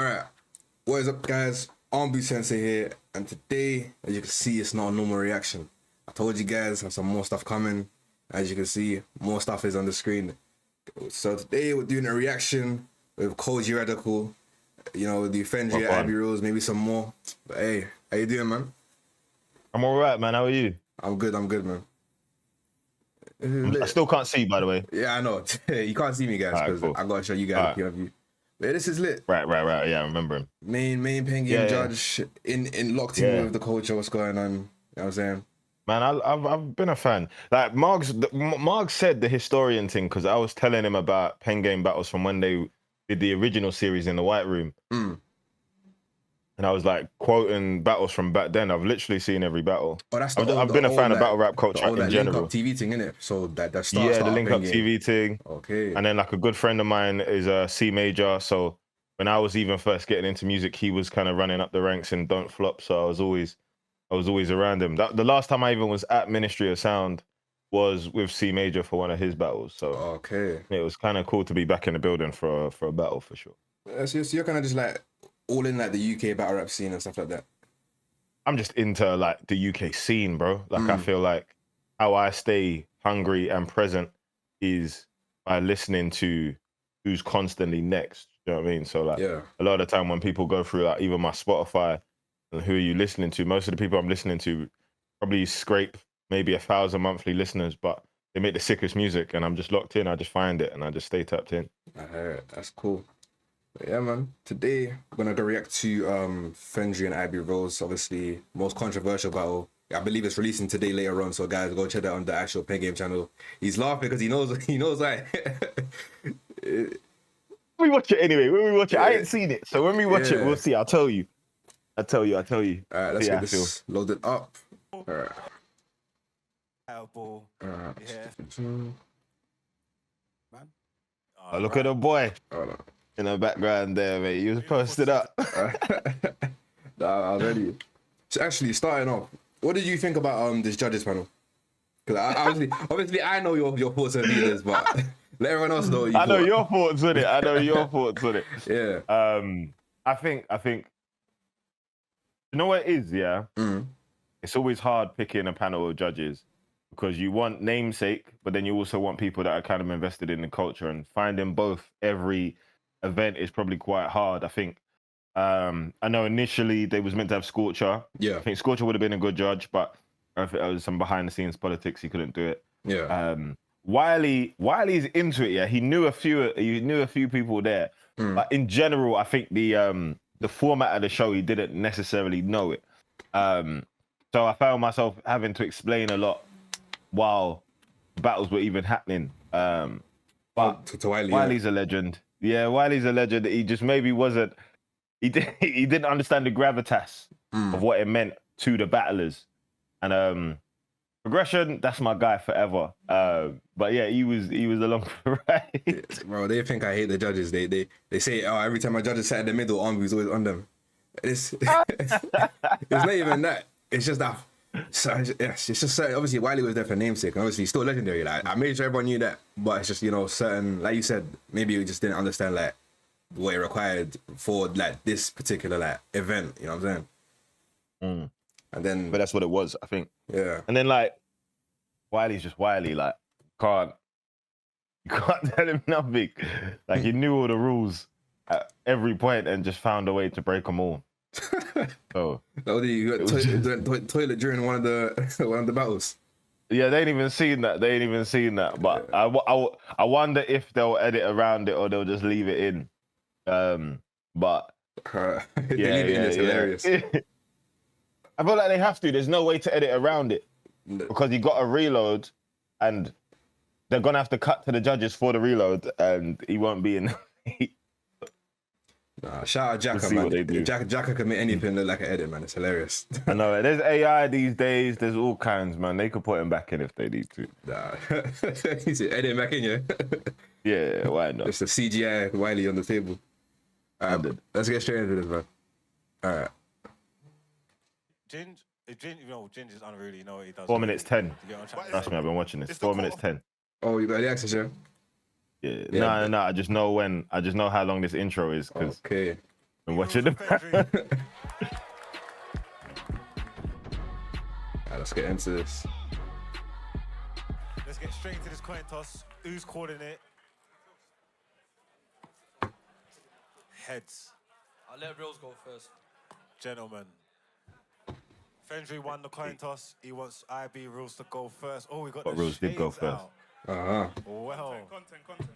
Alright, what is up guys? Armbu Sensei here, and today, as you can see, it's not a normal reaction. I told you guys I have some more stuff coming. As you can see, more stuff is on the screen. So today we're doing a reaction with KOJEY Radical, you know, with the Fendry, iiiBEREALZ, maybe some more. But hey, how you doing, man? I'm alright, man. How are you? I'm good, man. I still can't see, by the way. Yeah, I know. You can't see me, guys, because cool. I gotta show you guys the POV. Yeah, this is lit. Right. Yeah, I remember him. Main Pengame judge in locked in with the culture. What's going on? You know what I'm saying? Man, I've been a fan. Like Mark said the historian thing because I was telling him about Pengame battles from when they did the original series in the White Room. And I was like quoting battles from back then. I've literally seen every battle. Oh, that's I've been a fan of battle rap culture in general. Link up TV thing, innit? So that starts. Yeah, the link up TV thing. Okay. And then like a good friend of mine is a C major. So when I was even first getting into music, he was kind of running up the ranks in Don't Flop. So I was always around him. The last time I even was at Ministry of Sound was with C major for one of his battles. So okay, it was kind of cool to be back in the building for a battle for sure. So you're kind of just like all in like the UK battle rap scene and stuff like that. I'm just into like the UK scene, bro. Like I feel like how I stay hungry and present is by listening to who's constantly next. You know what I mean? So like a lot of the time when people go through like even my Spotify and who are you listening to, most of the people I'm listening to probably scrape maybe 1,000 monthly listeners, but they make the sickest music and I'm just locked in. I just find it and I just stay tapped in. I heard it. That's cool. But yeah, man. Today we're gonna go react to Fendry and iiiBEREALZ, obviously most controversial battle. I believe it's releasing today later on, so guys, go check that on the actual Pengame channel. He's laughing because he knows like we watch it anyway. When we watch it, I ain't seen it, so when we watch it, we'll see. I'll tell you. All right, let's get this loaded up. All right. Man. Oh, look at the boy in the background there, mate. He was posted up. Nah, I'm ready. So actually, starting off, what did you think about this judges panel? Because obviously, I know your thoughts and feelings, but let everyone else know. I know your thoughts on it. Yeah. I think. You know what it is, yeah? It's always hard picking a panel of judges because you want namesake, but then you also want people that are kind of invested in the culture, and finding both every event is probably quite hard. I think. I know initially they was meant to have Scorcher. Yeah. I think Scorcher would have been a good judge, but if it was some behind the scenes politics, he couldn't do it. Yeah. Wiley's into it. Yeah, he knew a few people there, but in general, I think the format of the show, he didn't necessarily know it. So I found myself having to explain a lot while battles were even happening. But to Wiley, Wiley's a legend. Yeah, Wiley's a legend. He just maybe wasn't. He didn't understand the gravitas of what it meant to the battlers. And Progression, that's my guy forever. But yeah, he was along for the ride. Bro, they think I hate the judges. They say, oh, every time my judges sat in the middle, Armbu's always on them. It's not even that. It's just that. So it's just certain. Obviously, Wiley was there for namesake. Obviously, he's still legendary. Like I made sure everyone knew that. But it's just, you know, certain, like you said, maybe we just didn't understand like what it required for like this particular like event. You know what I'm saying? And then, but that's what it was, I think. Yeah. And then like Wiley's just Wiley. Like you can't tell him nothing. Like he knew all the rules at every point and just found a way to break them all. So you got toilet during one of the battles. Yeah, they ain't even seen that. But yeah. I wonder if they'll edit around it or they'll just leave it in. But it's hilarious. I feel like they have to. There's no way to edit around it because you got to reload, and they're gonna have to cut to the judges for the reload, and he won't be in. Nah, shout out Jacka, man. Jacka can make anything look like an edit, man. It's hilarious. I know. There's AI these days. There's all kinds, man. They could put him back in if they need to. Nah. He said, edit him back in, yeah? Yeah, why not? It's the CGI Wiley on the table. Let's get straight into this, man. All right. Ginger's unruly, you know what he does. 4 minutes 10. Trust me, I've been watching this. 4 minutes 10. Oh, you got the access, yeah? Yeah. No. I just know how long this intro is. Cause okay. And watching them. Fendry. Let's get into this. Let's get straight into this coin toss. Who's calling it? Heads. I'll let Reels go first. Gentlemen. Fendry won the coin toss. He wants iiiBEREALZ to go first. Oh, we got But the Reels did go shades first. out. Well, Content.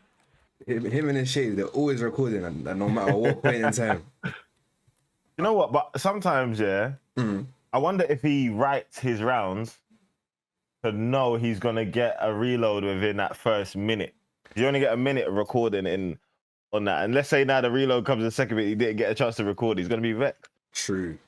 Him and his shades, they're always recording, and no matter what point in time. You know what? But sometimes, yeah, I wonder if he writes his rounds to know he's gonna get a reload within that first minute. You only get a minute of recording on that, and let's say now the reload comes in the second minute, he didn't get a chance to record. He's gonna be vexed. True.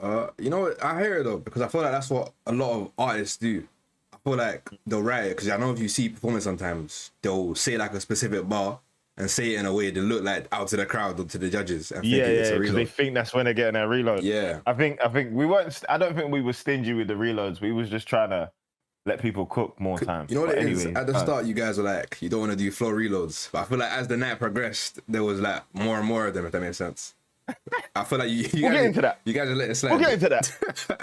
You know what? I hear it though, because I feel like that's what a lot of artists do. I feel like they'll write it, because I know if you see performance sometimes, they'll say like a specific bar and say it in a way that look like out to the crowd or to the judges. And think it's a because they reload. think that's when they're getting their reload. Yeah. I think we weren't. I don't think we were stingy with the reloads. We was just trying to let people cook more times. You know what But it is? anyway, At the start, you guys were like, you don't want to do flow reloads. But I feel like as the night progressed, there was like more and more of them, if that makes sense. I feel like you We'll guys, get into that. You guys are letting it slide. We'll get into that.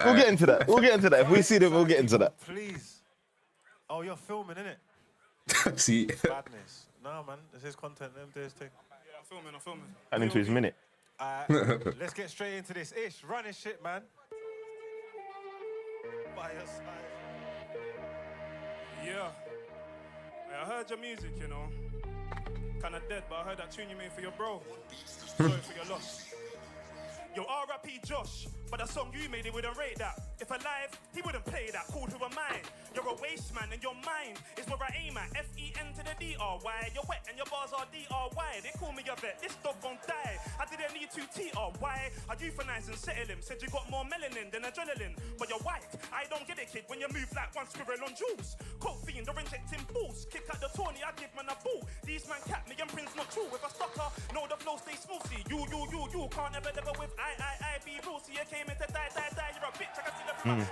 We'll get into that. We'll get into that. If we see them, we'll get into that. please. Oh, you're filming, innit? See, Badness. Nah, man. This is content. Them days thing. Yeah, I'm filming. And into his minute. Let's get straight into this. Ish, run this shit, man. By your side. Yeah. Hey, I heard your music, you know. Kinda dead, but I heard that tune you made for your bro. Sorry for your loss. Yo, R.I.P. Josh, but the song you made, it wouldn't rate that. If alive, he wouldn't play that. Called Who Am I? You're a waste man, and your mind is where I aim at. FEN to the DRY. You're wet and your bars are DRY. They call me a vet, this dog gon' die. I didn't need to TRY. I euthanize and settle him. Said you got more melanin than adrenaline. But you're white, I don't get it, kid, when you move like one squirrel on jewels. Coke fiend, or injecting balls. Kick out the Tony, I give man a ball. These man cap me and Prince not true. If I stutter, know the flow stay smoothie. You can't ever with iiiBEREALZ. You came in to die. You're a bitch, I can see the from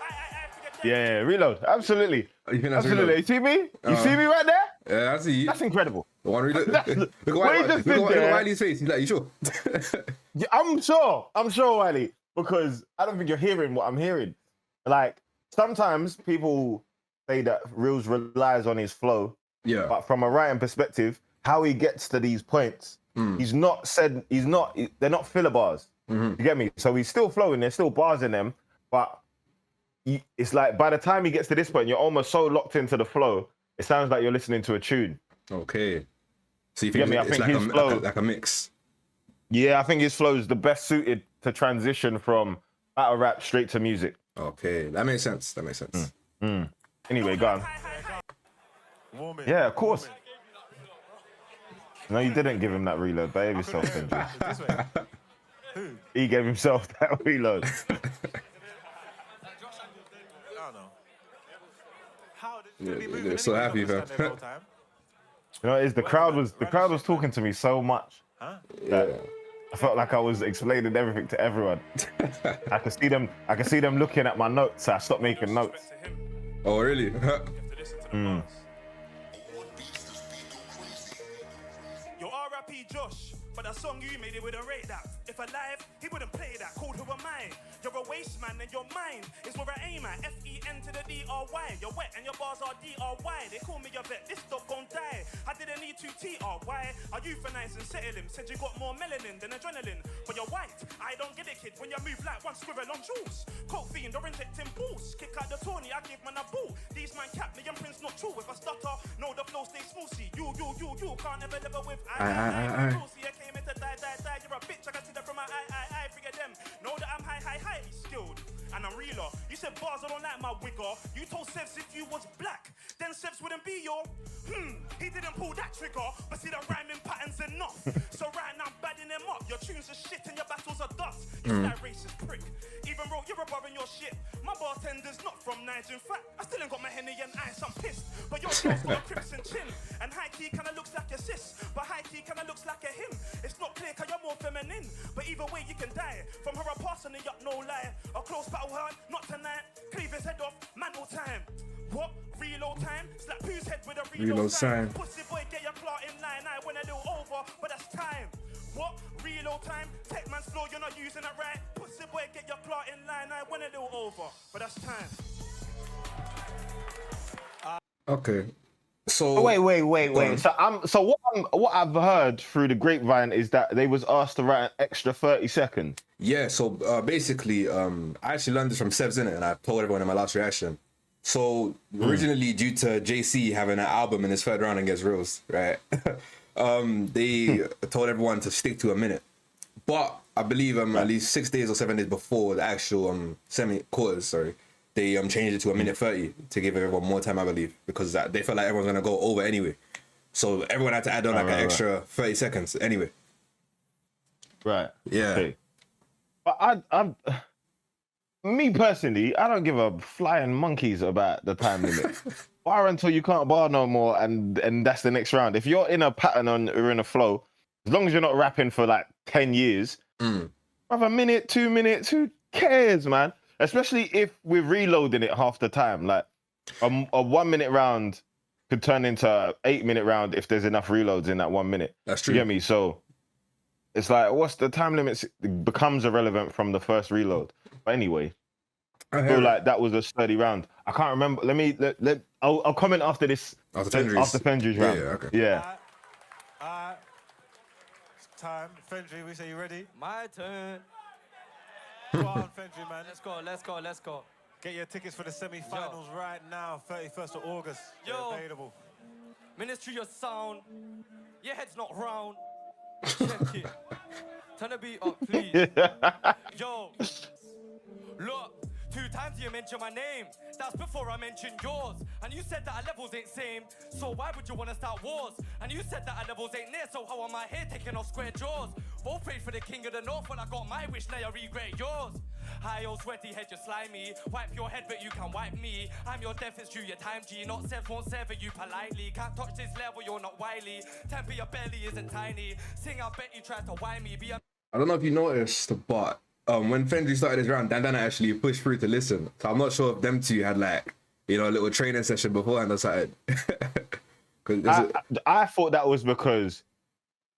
Yeah, reload. Absolutely. you think that's Absolutely. reload? You see me? You see me right there? Yeah, I see you. That's incredible. The one reload. Look at Why he just stood look at there? Wiley's face. He's like, you sure? Yeah, I'm sure, Wiley, because I don't think you're hearing what I'm hearing. Like, sometimes people say that Reels relies on his flow, Yeah. but from a writing perspective, how he gets to these points, they're not filler bars. You get me? So he's still flowing, there's still bars in them, but it's like by the time he gets to this point, you're almost so locked into the flow, it sounds like you're listening to a tune. Okay. So you get think me? I it's think like, his flow- like a mix? Yeah, I think his flow is the best suited to transition from battle rap straight to music. Okay, that makes sense. Anyway, go on. Warming. Yeah, of course. No, you didn't give him that reload. Behave yourself, Fendry. This way. Who? He gave himself that reload. I don't know. How did Yeah, he move? they're Did so he happy, not fam. stand there the whole time? You know, the crowd was talking to me so much that I felt like I was explaining everything to everyone. I could see them looking at my notes, so I stopped making notes. Respect to him. Oh, really? You have to listen to the bars. Yo, R.I.P. Josh, but that song you made, it wouldn't rate that. If alive, he wouldn't play that. Called Who Am I? You're a waste man, and your mind is where I aim at. FEN to the DRY. You're wet and your bars are DRY. They call me a vet, this dog gon' die. I didn't need to TRY. I euthanize and settle him. Said you got more melanin than adrenaline. But you're white, I don't get it, kid, when you move like one squirrel on jewels. Coke fiend, or injecting balls. Kick out the Tony, I give man a ball. These man cap me and Prince not true. If I stutter, know the flow stay smoothie. You can't ever live with iiiBEREALZ. You came in to die. You're a bitch, I can see that from my eye. Forget them. Know that I'm highly skilled. And I'm realer. You said bars, I don't like my wigger. You told Sevs if you was black, then Sevs wouldn't be your. He didn't pull that trigger, but see the rhyming patterns enough. So right now I'm badding them up. Your tunes are shit and your battles are dust. It's that racist prick. Even bro, you're a bar in your shit. My bartender's not from Niger. In fact, I still ain't got my Henny and ice. I'm pissed. But your girl's got a crimson chin. And high key kinda looks like a sis, but high key kinda looks like a him. It's not clear cause you're more feminine. But either way you can die. From her a passing it up, no lie. A close battle hard, not tonight. Cleave his head off, man all time. What? Reload time? Slap whose head with a reload sign? Pussy boy, get your claw in line. I went a little over, but that's time. What? reload time. Tech man's flow, you're not using it right. Pussy boy, get your clout in line. I went a little over, but that's time. Okay. So Oh, wait. So what I've heard through the grapevine is that they was asked to write an extra 30 seconds. yeah, so basically, I actually learned this from Seb's in it, and I told everyone in my last reaction. So originally, due to JC having an album in his third round against Reels, right? They told everyone to stick to a minute, but I believe at least 6 days or 7 days before the actual semi-quarters, sorry, they changed it to a minute 30 to give everyone more time, I believe, because they felt like everyone's gonna go over anyway. So everyone had to add on like an extra 30 seconds anyway. Right. Yeah. Okay. But me personally, I don't give a flying monkeys about the time limit. Bar until you can't bar no more, and that's the next round. If you're in a pattern or in a flow, as long as you're not rapping for like 10 years, have a minute, 2 minutes, who cares, man? Especially if we're reloading it half the time. Like a 1 minute round could turn into an 8 minute round if there's enough reloads in that 1 minute. That's true. You get me? So it's like, what's the time limits? It becomes irrelevant from the first reload. But anyway, I feel like that was a sturdy round. I can't remember. I'll comment after this. After Fendry's round. Yeah, okay. Yeah. It's time. Fendry, we say you ready? My turn. Go on, Fendry, man. Let's go. Get your tickets for the semi-finals right now, 31st of August. They're Yo. available. Ministry of sound. Your head's not round. Check it. Turn the beat up, please. Yo. Look. 2 times you mention my name. That's before I mentioned yours. And you said that our levels ain't same. So why would you want to start wars? And you said that our levels ain't near. So how am I here taking off square jaws? Both prayed for the king of the north. When I got my wish, now I regret yours. High old sweaty head, you slimy. Wipe your head, but you can wipe me. I'm your death, it's due your time, G. Not Sev, won't sever you politely. Can't touch this level, you're not wily. Temper your belly isn't tiny. Sing, I bet you tried to whine me. I don't know if you noticed, but when Fendry started his round, Dandana actually pushed through to listen. So I'm not sure if them two had like, a little training session beforehand or something. I thought that was because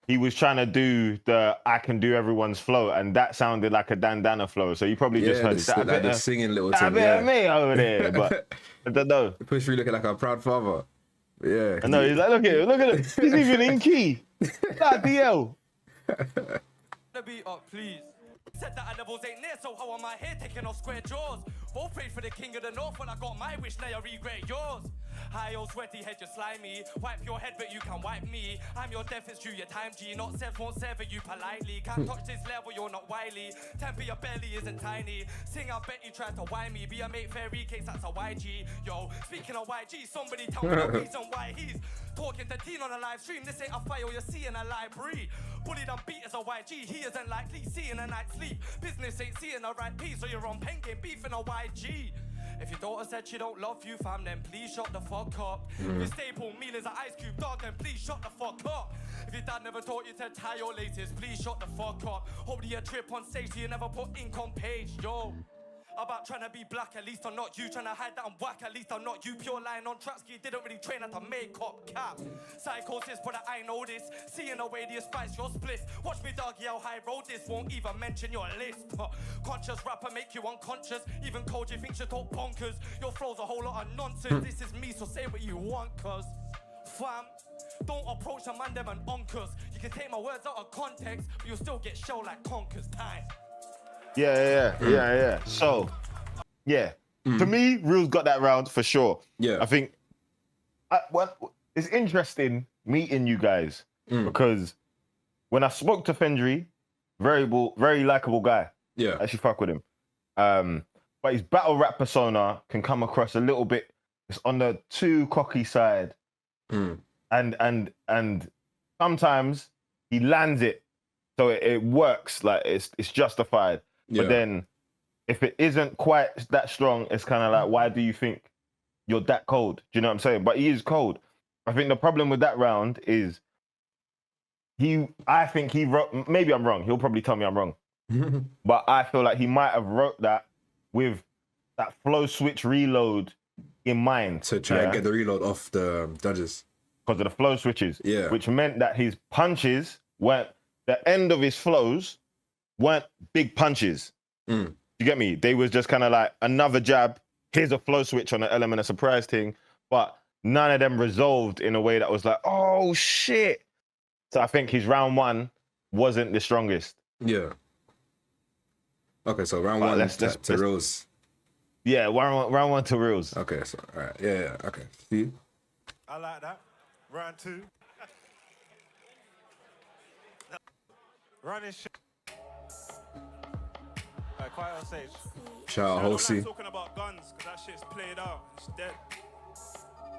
he was trying to do the I can do everyone's flow, and that sounded like a Dandana flow. So you probably just heard the singing little that thing. bit of me over there, but I don't know. Push through looking like a proud father. Yeah. I know. He's like, look at it. He's even in key. That DL. The beat up, please. Said that our levels ain't near, so how am I here taking off square jaws? Both prayed for the king of the north. When I got my wish, now I regret yours. High old sweaty head, you slimy. Wipe your head, but you can wipe me. I'm your death, it's due your time, G. Not Sev, won't sever you politely. Can't touch this level, you're not wily. Temper your belly isn't tiny. Sing, I bet you tried to whine me. Be a mate fairy case, that's a YG. Yo, speaking of YG, somebody tell me the reason why he's talking to Dean on a live stream. This ain't a file you're seeing a library. Bullied and beat as a YG, he isn't likely seeing a night's sleep. Business ain't seeing a right piece, so you're on Pengame beefing a YG. If your daughter said she don't love you, fam, then please shut the fuck up. If your staple meal is an ice cube, dog, then please shut the fuck up. If your dad never taught you to tie your laces, please shut the fuck up. Hope your trip on stage so you never put ink on page, yo. About trying to be black, at least I'm not you. Trying to hide that I'm whack, at least I'm not you. Pure line on tracks, you didn't really train at the makeup cap. Psychosis, brother, I know this. Seeing the way you spice your spliff. Watch me, doggy, how high road this. Won't even mention your list. Conscious rapper make you unconscious. Even KOJEY thinks you talk bonkers. Your flow's a whole lot of nonsense. This is me, so say what you want, cuz. Fam, don't approach a man, them and uncus. You can take my words out of context, but you'll still get show like conkers time. Yeah. So, to me, Reels got that round for sure. Yeah. I think, it's interesting meeting you guys because when I spoke to Fendry, very likable guy. Yeah. I actually fuck with him. But his battle rap persona can come across a little bit, it's on the too cocky side. And sometimes he lands it, so it works, like it's justified. But then if it isn't quite that strong, it's kind of like, why do you think you're that cold? Do you know what I'm saying? But he is cold. I think the problem with that round is I think he wrote, maybe I'm wrong, he'll probably tell me I'm wrong. But I feel like he might have wrote that with that flow switch reload in mind. To try and get the reload off the judges. Because of the flow switches. Yeah. Which meant that his punches weren't the end of his flows weren't big punches. You get me? They was just kind of like another jab. Here's a flow switch on an element of surprise thing, but none of them resolved in a way that was like, oh shit. So I think his round one wasn't the strongest. Yeah. Okay, so round one to Rose. Yeah, round one to Reels. Okay, so all right, yeah, okay. See? I like that. Round 2. Running shit. Quiet on stage. Shout out Hosey. Talking about guns, because that shit's played out. It's dead.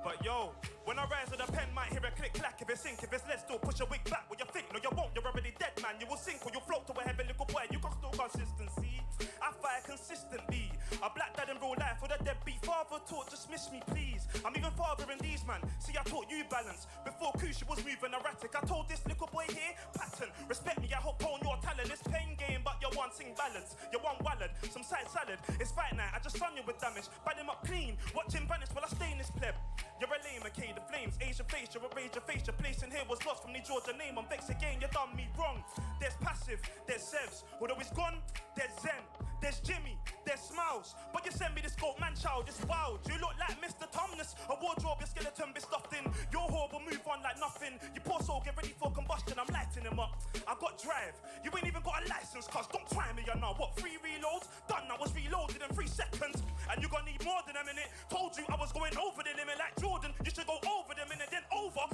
But yo, when I rise with a pen, might hear a click clack. If it's sink, if it's less, still push a wig back. What you think? No, you won't. You're already dead, man. You will sink or you'll float to a heaven, little boy. You got still consistency. I fire consistently. A black dad in real life with a deadbeat father taught. Just miss me, please. I'm even farther in these, man. See, I taught you balance. Before Kushi was moving erratic, I told this little boy here, pattern. Respect me, I hope on your talent. It's pain game, but you're wanting balance. You're one wallet, some side salad. It's fight night. I just run you with damage. Bad him up clean. Watch him vanish while I stay in this pleb. You're a lame, okay, the flames, Asian face, you're a rage, your face, your place in here was lost from the Georgia name, I'm vexed again, you done me wrong. There's passive, there's Sevs, although he's gone, there's Zen, there's Jimmy, there's Smiles, but you send me this goat man child, it's wild, you look like Mr. Tumnus, a wardrobe, your skeleton be stuffed in, your horrible move on like nothing, you poor soul, get ready for combustion, I'm lighting him up, I got drive, you ain't even got a license, cuz don't try me, you know, what, 3 reloads, done, I was reloaded in 3 seconds, and you gonna need more than a minute, told you I was going over the limit like Jordan, you should go over the minute, then over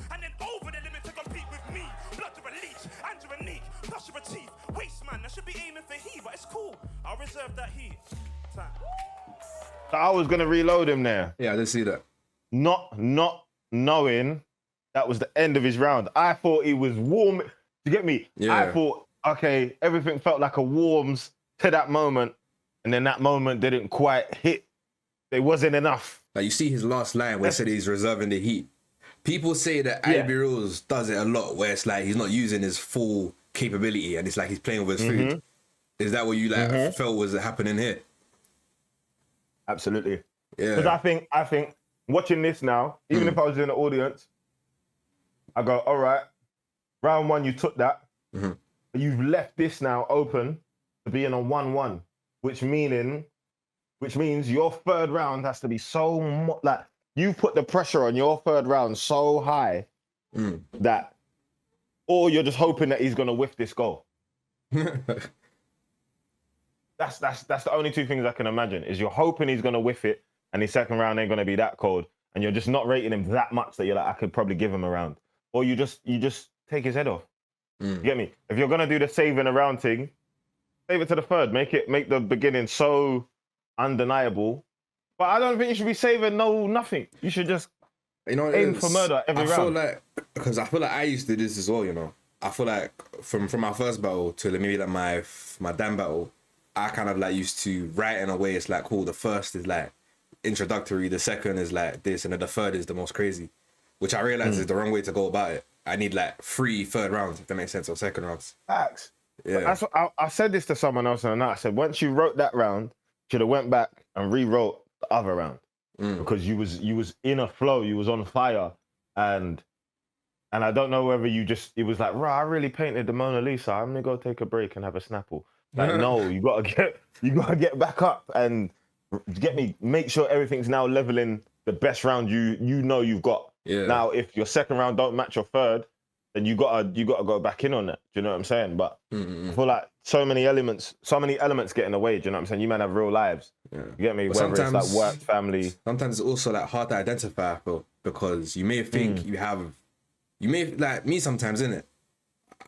the limit to compete with me. Blood you're a leech, and you're a neek, plus you're a chief. Waste man, I should be aiming for heat, but it's cool. I'll reserve that heat. Time. I was gonna reload him there. Yeah, I didn't see that. Not knowing that was the end of his round. I thought he was warm. You get me? Yeah. I thought, okay, everything felt like a warms to that moment, and then that moment didn't quite hit. It wasn't enough. Like you see his last line where he said he's reserving the heat. People say that iiiBEREALZ does it a lot, where it's like he's not using his full capability, and it's like he's playing with his food. Is that what you like felt was happening here? Absolutely. Yeah. Because I think watching this now, even if I was in the audience, I go, all right, round one you took that, but you've left this now open to being a 1-1, which means your third round has to be so much like you put the pressure on your third round so high that, or you're just hoping that he's gonna whiff this goal. That's the only two things I can imagine is you're hoping he's gonna whiff it, and his second round ain't gonna be that cold, and you're just not rating him that much that you're like, I could probably give him a round, or you just take his head off. You get me? If you're gonna do the saving a round thing, save it to the third. Make the beginning so undeniable. But I don't think you should be saving nothing. You should just aim for murder every round. Because I feel like I used to do this as well, you know. I feel like from my first battle to maybe like my damn battle, I kind of like used to write in a way it's like, cool, the first is like introductory, the second is like this, and then the third is the most crazy, which I realize is the wrong way to go about it. I need like 3 third rounds, if that makes sense, or second rounds. Facts. Yeah. That's what I said this to someone else and I said, once you wrote that round, should have went back and rewrote the other round because you was in a flow, you was on fire, and I don't know whether it was like, I really painted the Mona Lisa. I'm gonna go take a break and have a Snapple. Like, no, you gotta get back up and make sure everything's now leveling the best round you know you've got. Yeah. Now, if your second round don't match your third, then you gotta go back in on that. Do you know what I'm saying? But I feel like so many elements get in the way. Do you know what I'm saying? You might have real lives. Yeah. You get me? But whether it's like work, family. Sometimes it's also like hard to identify, I feel, because you may think you may like me sometimes, innit?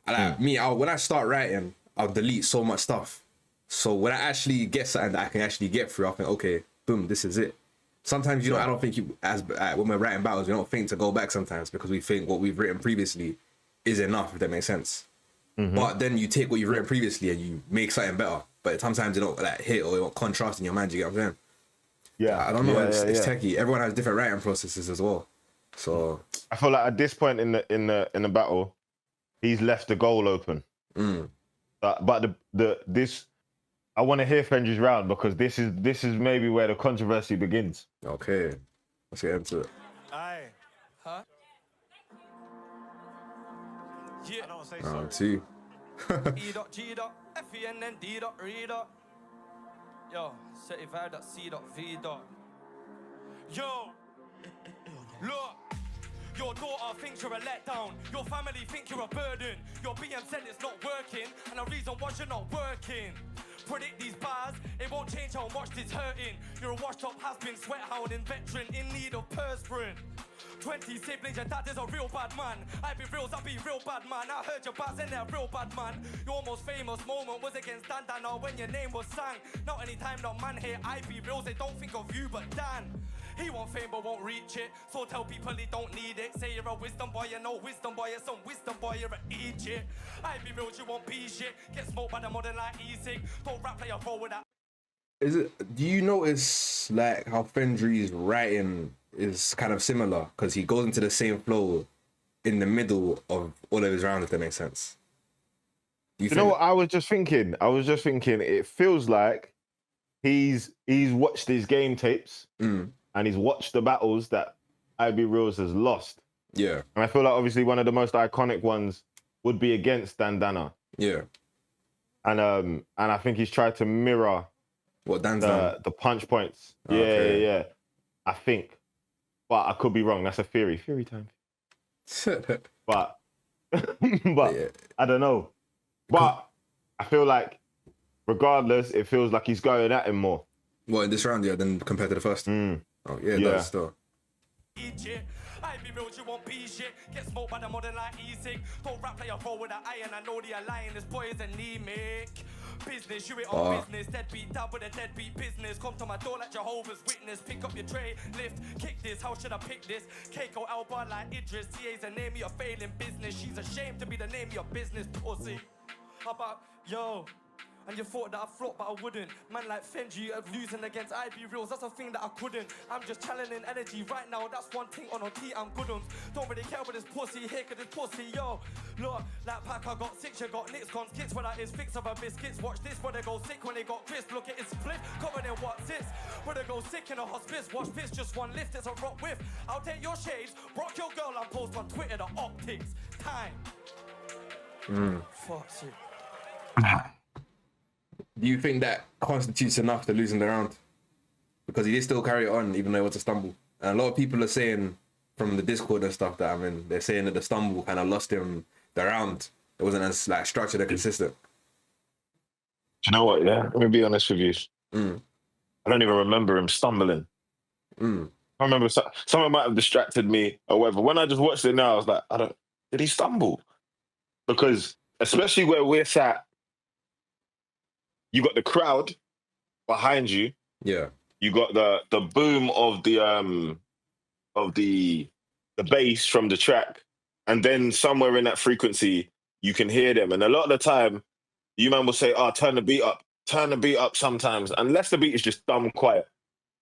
Like when I start writing, I'll delete so much stuff. So when I actually get something that I can actually get through, I think, okay, boom, this is it. Sometimes, I don't think when we're writing battles, we don't think to go back sometimes because we think what we've written previously is enough, if that makes sense. But then you take what you've written previously and you make something better. But sometimes it don't like hit or it won't contrast in your mind, you get what I'm saying? Yeah. I don't know, it's techie. Everyone has different writing processes as well. So I feel like at this point in the battle, he's left the goal open. But this I want to hear Fendry's round because this is maybe where the controversy begins. Okay, let's get into it. Aye. Huh? Yeah. I don't say Round sorry. 2. E.G.F.E.N.N.D.Re. Yo, certified.C.V. Yo, look. Your daughter thinks you're a letdown. Your family think you're a burden. Your BM said it's not working, and the reason why you're not working. Predict these bars, it won't change how much this hurting. You're a washed-up has-been, sweat-hound and veteran in need of perspirant. 20 siblings, your dad is a real bad man. iiiBEREALZ, I be real bad man. I heard your bars and they're real bad man. Your most famous moment was against Dan Dana when your name was sang. Not anytime no man here iiiBEREALZ, they don't think of you but Dan. He want fame but won't reach it, so tell people he don't need it. Say you're a wisdom boy, you're no wisdom boy, you're some wisdom boy, you're an Egypt. iiiBEREALZ, you won't be shit. Get smoked by the modern like e-cig. Don't rap like a roll with that. Is it? Do you notice like how Fendry's writing is kind of similar? Because he goes into the same flow in the middle of all of his rounds, if that makes sense. You know what I was just thinking? It feels like he's watched his game tapes and he's watched the battles that iiiBEREALZ has lost. Yeah. And I feel like obviously one of the most iconic ones would be against Dan Dana. Yeah. And I think he's tried to mirror what Dan's done. The punch points. Okay. Yeah. I think. But I could be wrong. That's a theory. Theory time. but yeah. I don't know. But I feel like regardless, it feels like he's going at him more. What, in this round, yeah, than compared to the first? Oh, yeah, it does still. iiiBEREALZ, you won't be shit. Get smoked by the modern like e-cig. Don't rap like a roll with an iron. I know the alliance, this boy is anemic. Business, you it on business. Deadbeat, down with a deadbeat business. Come to my door like Jehovah's Witness. Pick up your tray, lift, kick this. How should I pick this? Keiko Alba like Idris. TA's the name of your failing business. She's ashamed to be the name of your business, pussy. How about, yo? And you thought that I flopped, but I wouldn't. Man like Fendry losing against iiiBEREALZ, that's a thing that I couldn't. I'm just channeling energy right now, that's one thing on OT I'm good on. Don't really care about this pussy here, cause this pussy, yo. Look, that pack I got 6, you got nicks, cons, kits, where that is fix of a biscuits. Watch this, where they go sick when they got crisp. Look at his split, covered in what's this. Where they go sick in a hospice, watch this, just one lift, it's a rock whiff. I'll take your shades, rock your girl and post on Twitter the optics. Time. Fuck shit. Do you think that constitutes enough to losing the round? Because he did still carry it on, even though it was a stumble. And a lot of people are saying from the Discord and stuff that I'm in, they're saying that the stumble kind of lost him the round. It wasn't as like structured and consistent. Do you know what? Yeah, let me be honest with you. I don't even remember him stumbling. I remember someone might have distracted me or whatever. When I just watched it now, I was like, did he stumble? Because especially where we're sat, you got the crowd behind you. Yeah. You got the boom of the bass from the track, and then somewhere in that frequency you can hear them. And a lot of the time, you man will say, turn the beat up. Turn the beat up sometimes. Unless the beat is just dumb quiet.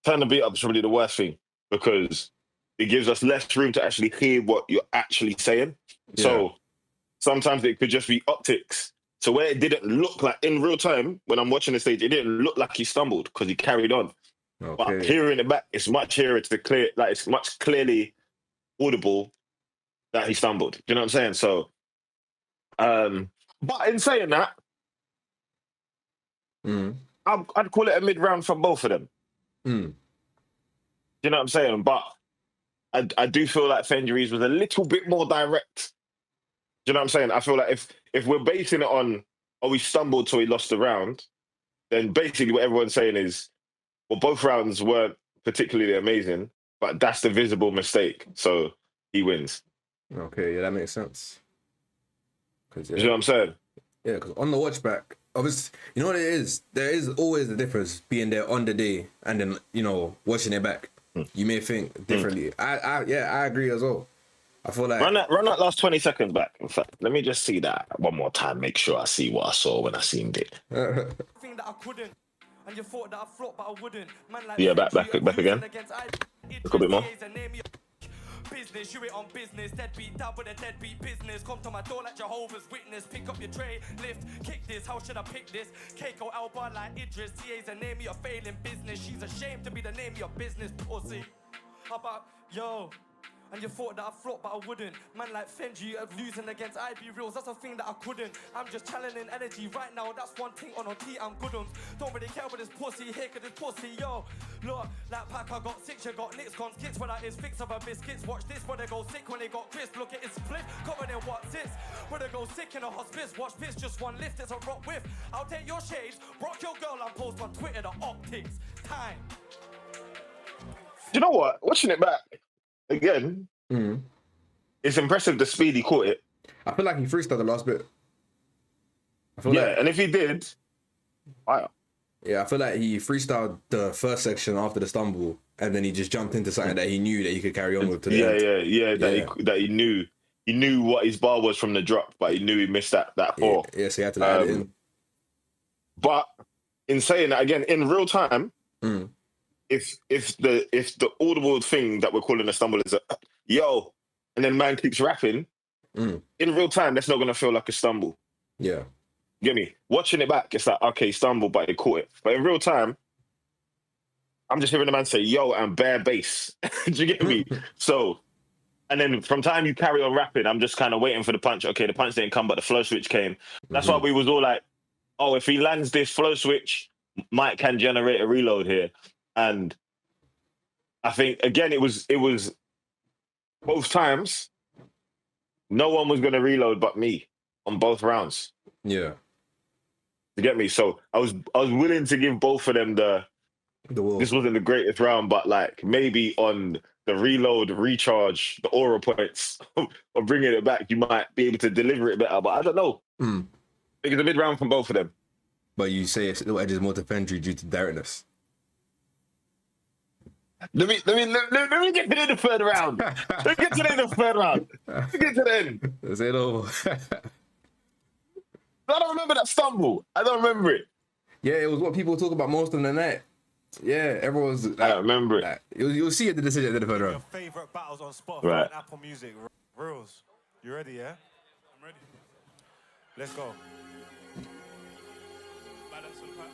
Turn the beat up is really the worst thing because it gives us less room to actually hear what you're actually saying. Yeah. So sometimes it could just be optics. So where it didn't look like, in real time, when I'm watching the stage, it didn't look like he stumbled because he carried on. Okay. But hearing it back, it's much it's much clearly audible that he stumbled. Do you know what I'm saying? So, but in saying that, I'd call it a mid-round for both of them. You know what I'm saying? But I do feel like Fendry's was a little bit more direct. Do you know what I'm saying? I feel like if we're basing it on, he stumbled so he lost the round, then basically what everyone's saying is, well, both rounds weren't particularly amazing, but that's the visible mistake. So he wins. Okay, yeah, that makes sense. You know what I'm saying? Yeah, because on the watch back, obviously, you know what it is? There is always a difference being there on the day and then, watching it back. You may think differently. I agree as well. I feel like... Run that last 20 seconds back. In fact, let me just see that one more time. Make sure I see what I saw when I seen it. Thing that I couldn't, and you thought that I flopped, but I wouldn't. Man, like yeah, back again. A little bit more. Business, you it on business. Deadbeat, down with a deadbeat business. Come to my door like Jehovah's Witness. Pick up your tray, lift, kick this. How should I pick this? Keiko Alba like Idris. TA's the name of your failing business. She's ashamed to be the name of your business, pussy. How about, yo? And you thought that I flopped, but I wouldn't. Man like Fendry losing against iiBEREALZ, that's a thing that I couldn't. I'm just channeling energy right now, that's one thing on T, I'm good on. Don't really care about this pussy here, cause this pussy, yo. Look, like Pack, I got 6, you got nicks, cons, kids, when I is fix of a biscuits. Watch this, when they go sick, when they got crisp, look at his split, covered in what's this. When they go sick in a hospice, watch this, just one lift, it's a rock whiff. I'll take your shades, rock your girl, and post on Twitter the optics. Time. You know what? Watching it back again, it's impressive the speed he caught it. I feel like he freestyled the last bit. I feel Yeah, and if he did, fire. I feel like he freestyled the first section after the stumble, and then he just jumped into something that he knew that he could carry on with to the end. That he knew what his bar was from the drop, but he knew he missed that four. Yeah, so he had to add it in. But in saying that again, in real time, if the audible thing that we're calling a stumble is a yo, and then man keeps rapping, in real time, that's not gonna feel like a stumble. Yeah. Get me? Watching it back, it's like, okay, stumble, but he caught it. But in real time, I'm just hearing the man say, yo, and bare bass. Do you get me? So, and then from time you carry on rapping, I'm just kind of waiting for the punch. Okay, the punch didn't come, but the flow switch came. That's why we was all like, oh, if he lands this flow switch, Mike can generate a reload here. And I think, again, it was both times, no one was going to reload but me on both rounds. Yeah. You get me? So I was willing to give both of them the this wasn't the greatest round, but like maybe on the reload, recharge, the aura points or bringing it back, you might be able to deliver it better. But I don't know. I think it's a mid round from both of them. But you say it's little edges more to Fendry due to directness. Let me get to the third round. Let me get to the third round. Let me get to the end. Let's say it over. I don't remember that stumble. I don't remember it. Yeah, it was what people talk about most of the night. Yeah, everyone was. Like, I don't remember it. Like, you'll see at the decision at the third round. Your favorite battles on Spotify Right. and Apple Music. Reals, you ready? Yeah, I'm ready. let's go. Balance and pack.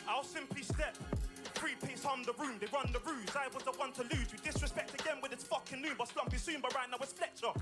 I'll simply step. Free pace hum the room, they run the ruse. I was the one to lose. You disrespect again with this fucking noon, but slumpy soon, but right now it's Fletcher.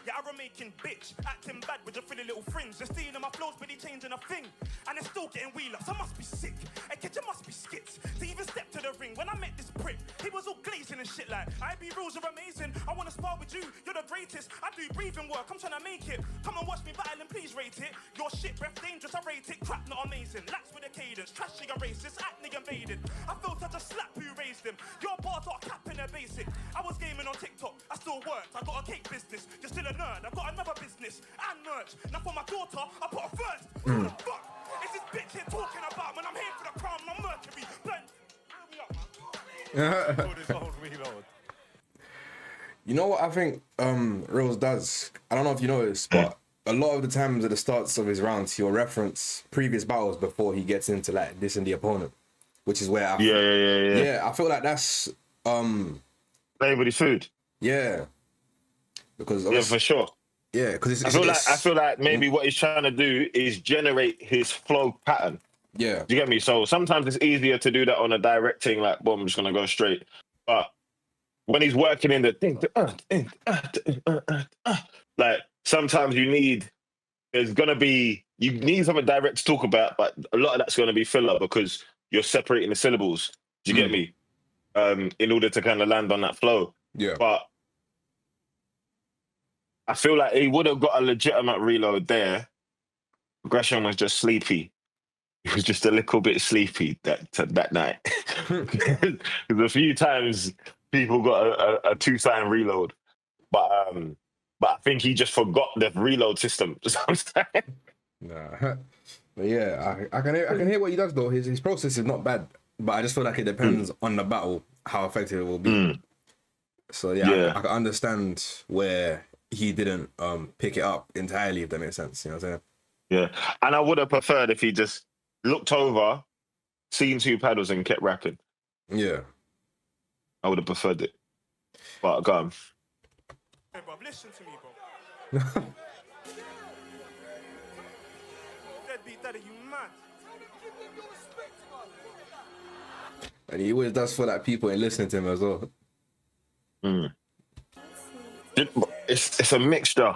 Yeah, I'm making bitch, acting bad with your silly little friends. They're stealing my flows, but they changing a thing. And it's still getting wheelers. I must be sick. Hey, kid, you must be skits. To even step to the ring when I met this prick. He was all glazing and shit like, iiBEREALZ are amazing. I wanna spar with you, you're the greatest. I do breathing work, I'm trying to make it. Come and watch me battle and please rate it. Your shit, breath dangerous, I rate it. Crap, not amazing. Lax with a cadence, trash nigga racist, act nigga invaded. I felt I just slap who raised him. Your bars are capping their basic. I was gaming on TikTok, I still worked. I got a cake business, you're still a nerd. I've got another business and merch. Now for my daughter, I put her first. Who the fuck is this bitch here talking about when I'm here for the crown? I'm Mercury. Blend. Put his own reload. You know what I think Reals does? I don't know if you noticed, but a lot of the times at the starts of his rounds, he'll reference previous battles before he gets into like this and the opponent, which is where I Yeah. I feel like that's Play with his food. yeah, because Yeah, for sure. yeah, because I feel like maybe what he's trying to do is generate his flow pattern. yeah, Do you get me? So sometimes it's easier to do that on a direct thing, like, boom, I'm just gonna go straight. But when he's working in the thing, like sometimes you need something direct to talk about, but a lot of that's gonna be filler because you're separating the syllables. Do you get me? In order to kind of land on that flow. yeah. But I feel like he would have got a legitimate reload there. Gresham was just sleepy. He was just a little bit sleepy that night. Because a few times people got a 2-sign reload, but I think he just forgot the reload system. Nah, but yeah, I can hear what he does though. His process is not bad, but I just feel like it depends on the battle how effective it will be. So yeah. I can understand where he didn't pick it up entirely, if that makes sense. You know what I'm saying? Yeah, and I would have preferred if he just looked over, seen 2 paddles, and kept rapping. Yeah. I would have preferred it. But go on. Hey, bro, listen to me, bro. deadbeat daddy, you mad? And he always does feel like people ain't listening to him as well. It's a mixture.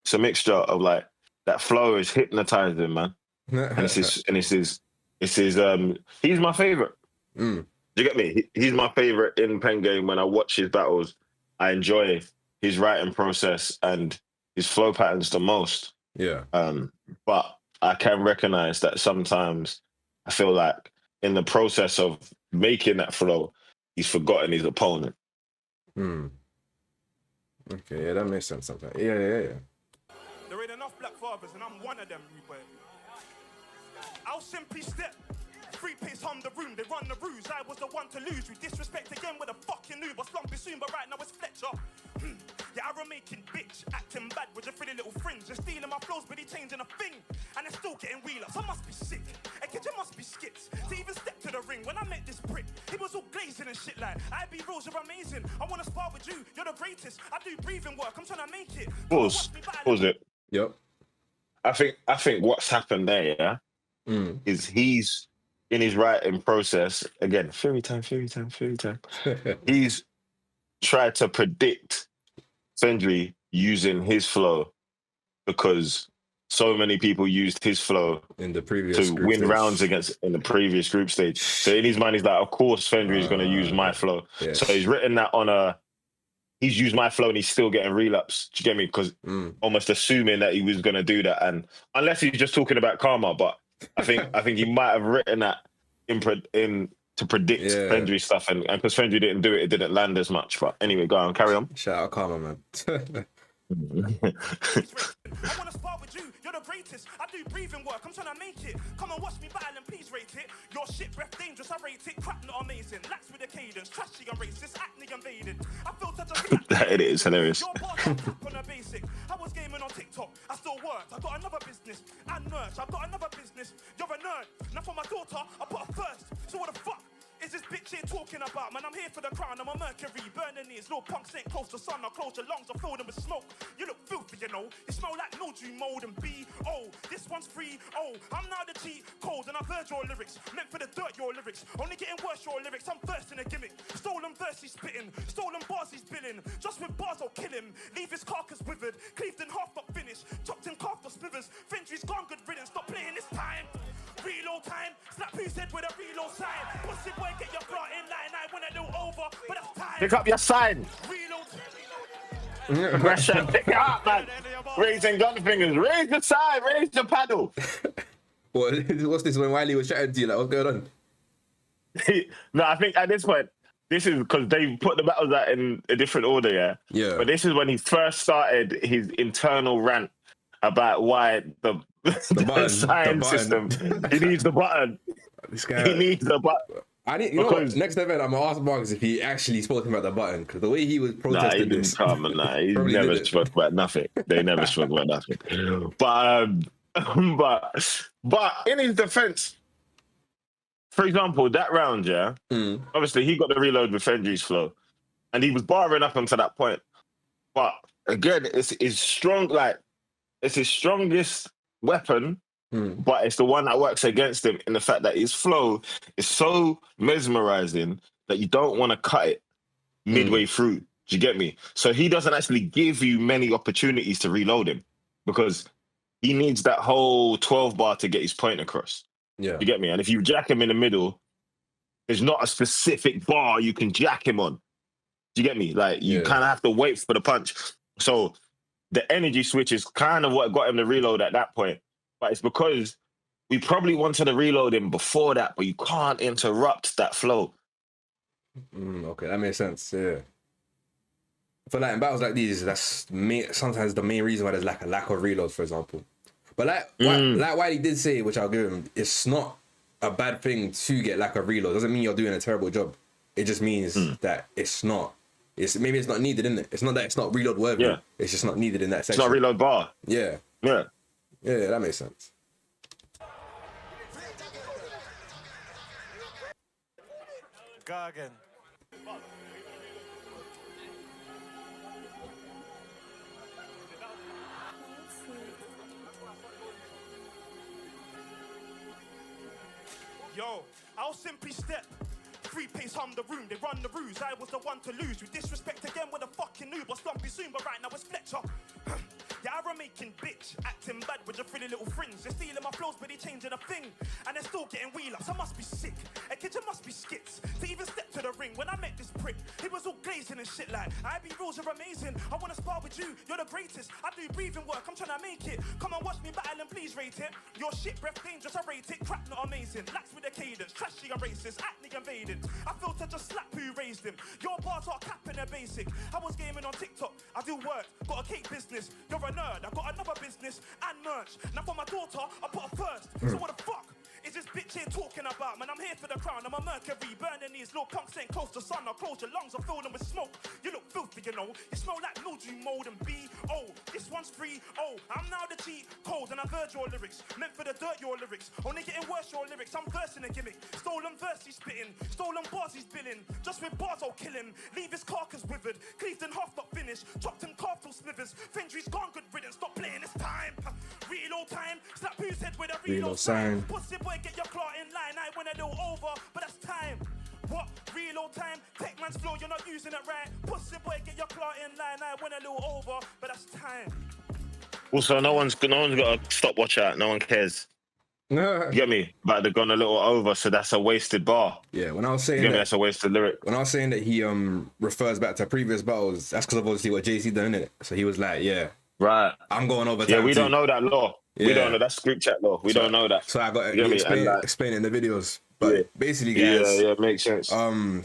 It's a mixture of like that flow is hypnotizing, man. And he's my favorite. Do you get me? He's my favorite in Pengame. When I watch his battles, I enjoy his writing process and his flow patterns the most. Yeah. But I can recognize that sometimes I feel like in the process of making that flow, he's forgotten his opponent. Okay, yeah, that makes sense sometimes. Yeah. There ain't enough black fathers, and I'm one of them, Ruben. I'll simply step. Free pace hum the room, they run the ruse. I was the one to lose. You disrespect again with a fucking noob. But slump soon, but right now it's Fletcher. Yeah, arrow making bitch, acting bad with your pretty little friends. You're stealing my flows, but he changing a thing. And it's still getting wheelers. I must be sick. A kid, you must be skits. To even step to the ring when I met this prick, he was all glazing and shit like, iiiBEREALZ, you're amazing. I wanna spar with you, you're the greatest. I do breathing work, I'm trying to make it. Pause it. Yep. I think what's happened there, is he's in his writing process again. Fairy time. He's tried to predict Fendry using his flow because so many people used his flow in the previous to group win stage. rounds in the previous group stage. So in his mind, he's like, of course, Fendry is going to use my flow. Yes. So he's written that on he's used my flow and he's still getting relapse. Do you get me? Because almost assuming that he was going to do that, and unless he's just talking about karma, but I think he might have written that in to predict Fendry stuff, and because Fendry didn't do it, it didn't land as much. But anyway, go on, carry on. Shout out karma, man. I wanna spar with you, you're the greatest. I do breathing work, I'm trying to make it. Come and watch me battle and please rate it. Your shit breath dangerous, I rate it. Crap not amazing, lax with a cadence. Trashy and racist, acne invaded. I felt such a That is hilarious. Your bars are tap on a basic. I was gaming on TikTok, I still worked. I got another business and merch. I've got another business. You're a nerd. Now for my daughter, I put her first. So what the fuck is this bitch here talking about? Man, I'm here for the crown. I'm a Mercury, burning knees. Little punks ain't close to sun. I'll close your lungs, I'll fill them with smoke. You look filthy, you know. You smell like mildew, mold, and B.O. This one's free. Oh, I'm now the cheat code, and I've heard your lyrics. Meant for the dirt, your lyrics. Only getting worse, your lyrics. I'm thirsting a gimmick. Stolen verse, he's spitting. Stolen bars, he's billing. Just with bars, I'll kill him. Leave his carcass withered. Cleaved in half, not finished. Chopped in calf for smithers. Fendry's gone, good riddance. Stop playing this time. Reload time. Slap who's head with a reload sign. Pussy boy, get your bra in line. I wanna do over, but that's time. Pick up your sign. Reload. Aggression, pick it up, man. Raising gun fingers. Raise the sign. Raise the paddle. What's this when Wiley was chatting to you? Like, what's going on? No, I think at this point, this is because they put the battles out in a different order, yeah? Yeah. But this is when he first started his internal rant about why the button, sign system, he needs the button. This guy, He needs the button. I need, you know what? Next event, I'm gonna ask Marcus if he actually spoke about the button, because the way he was Nah, he protesting didn't this. come. Nah, he Probably never didn't. spoke about nothing. They never spoke about nothing. But in his defense, for example, that round, yeah, obviously he got the reload with Fendry's flow, and he was barring up until that point. But again, it's strong, like it's his strongest weapon, but it's the one that works against him in the fact that his flow is so mesmerizing that you don't want to cut it midway through. Do you get me? So he doesn't actually give you many opportunities to reload him because he needs that whole 12 bar to get his point across. Yeah. You get me? And if you jack him in the middle, there's not a specific bar you can jack him on. Do you get me? Like, you kind of have to wait for the punch. So the energy switch is kind of what got him to reload at that point. But it's because we probably wanted to reload him before that, but you can't interrupt that flow. Okay, that makes sense. Yeah. For like in battles like these, that's sometimes the main reason why there's like a lack of reloads, for example. But like Wiley did say, which I'll give him, it's not a bad thing to get lack of reload. Doesn't mean you're doing a terrible job. It just means that it's not. Maybe it's not needed, isn't it? It's not that it's not reload worthy. Yeah. It's just not needed in that section. It's not reload bar. Yeah. Yeah. Yeah, that makes sense. Go again. Yo, I'll simply step. Free pace hum the room, they run the ruse. I was the one to lose. With disrespect again with a fucking noob. But slumpy soon, but right now it's Fletcher. Yeah, I'm making bitch, acting bad with your pretty little friends. They're stealing my flows, but they changing a thing. And they're still getting wheel-ups. I must be sick. A kitchen must be skits. To even step to the ring when I met this prick, he was all glazing and shit like, iiiBEREALZ are amazing. I wanna spar with you, you're the greatest. I do breathing work, I'm trying to make it. Come and watch me battle and please rate it. Your shit breath dangerous, I rate it. Crap not amazing. Lax with a cadence, trashy and racist, acne invaded. I feel to just slap who raised him. Your bars are capping a basic. I was gaming on TikTok, I do work, got a cake business. You're a nerd, I got another business and merch. Now for my daughter, I put her first. So what the fuck is this bitch here talking about? Man, I'm here for the crown, I'm a Mercury. Burning these little punks ain't close to sun. I'll close your lungs, I'll fill them with smoke. You look filthy, you know. You smell like mildew, mold and B.O. This one's free, oh. I'm now the cheat code and I've heard your lyrics. Meant for the dirt, your lyrics. Only getting worse, your lyrics. I'm versing a gimmick. Stolen verse, he's spitting. Stolen bars, he's billing. Just with bars, I'll kill him. Leave his carcass withered. Cleaved and half not finished. Chopped and carved till slivers. Fendry's gone, good riddance. Stop playing this time. Real old time. Slap whose head with a real old sign. Pussy boy, get your claw in line. I went a little over, but that's time. What? Real old time? Tech man's flow, you're not using it right. Pussy boy, get your claw in line. I went a little over, but that's time. Also, no one's got a stopwatch out. No one cares. You get me? But they've gone a little over, so that's a wasted bar. Yeah, when I was saying You get me? That's a wasted lyric. when I was saying that he refers back to previous battles, that's because of obviously what JC done, innit? So he was like, yeah, Right. I'm going over time. Yeah, we too. don't know that law. We Yeah. don't know. That's group chat law. We don't know that. So I got You get me? to And like- explain it in the videos. But Yeah. basically, guys, Yeah, makes sense.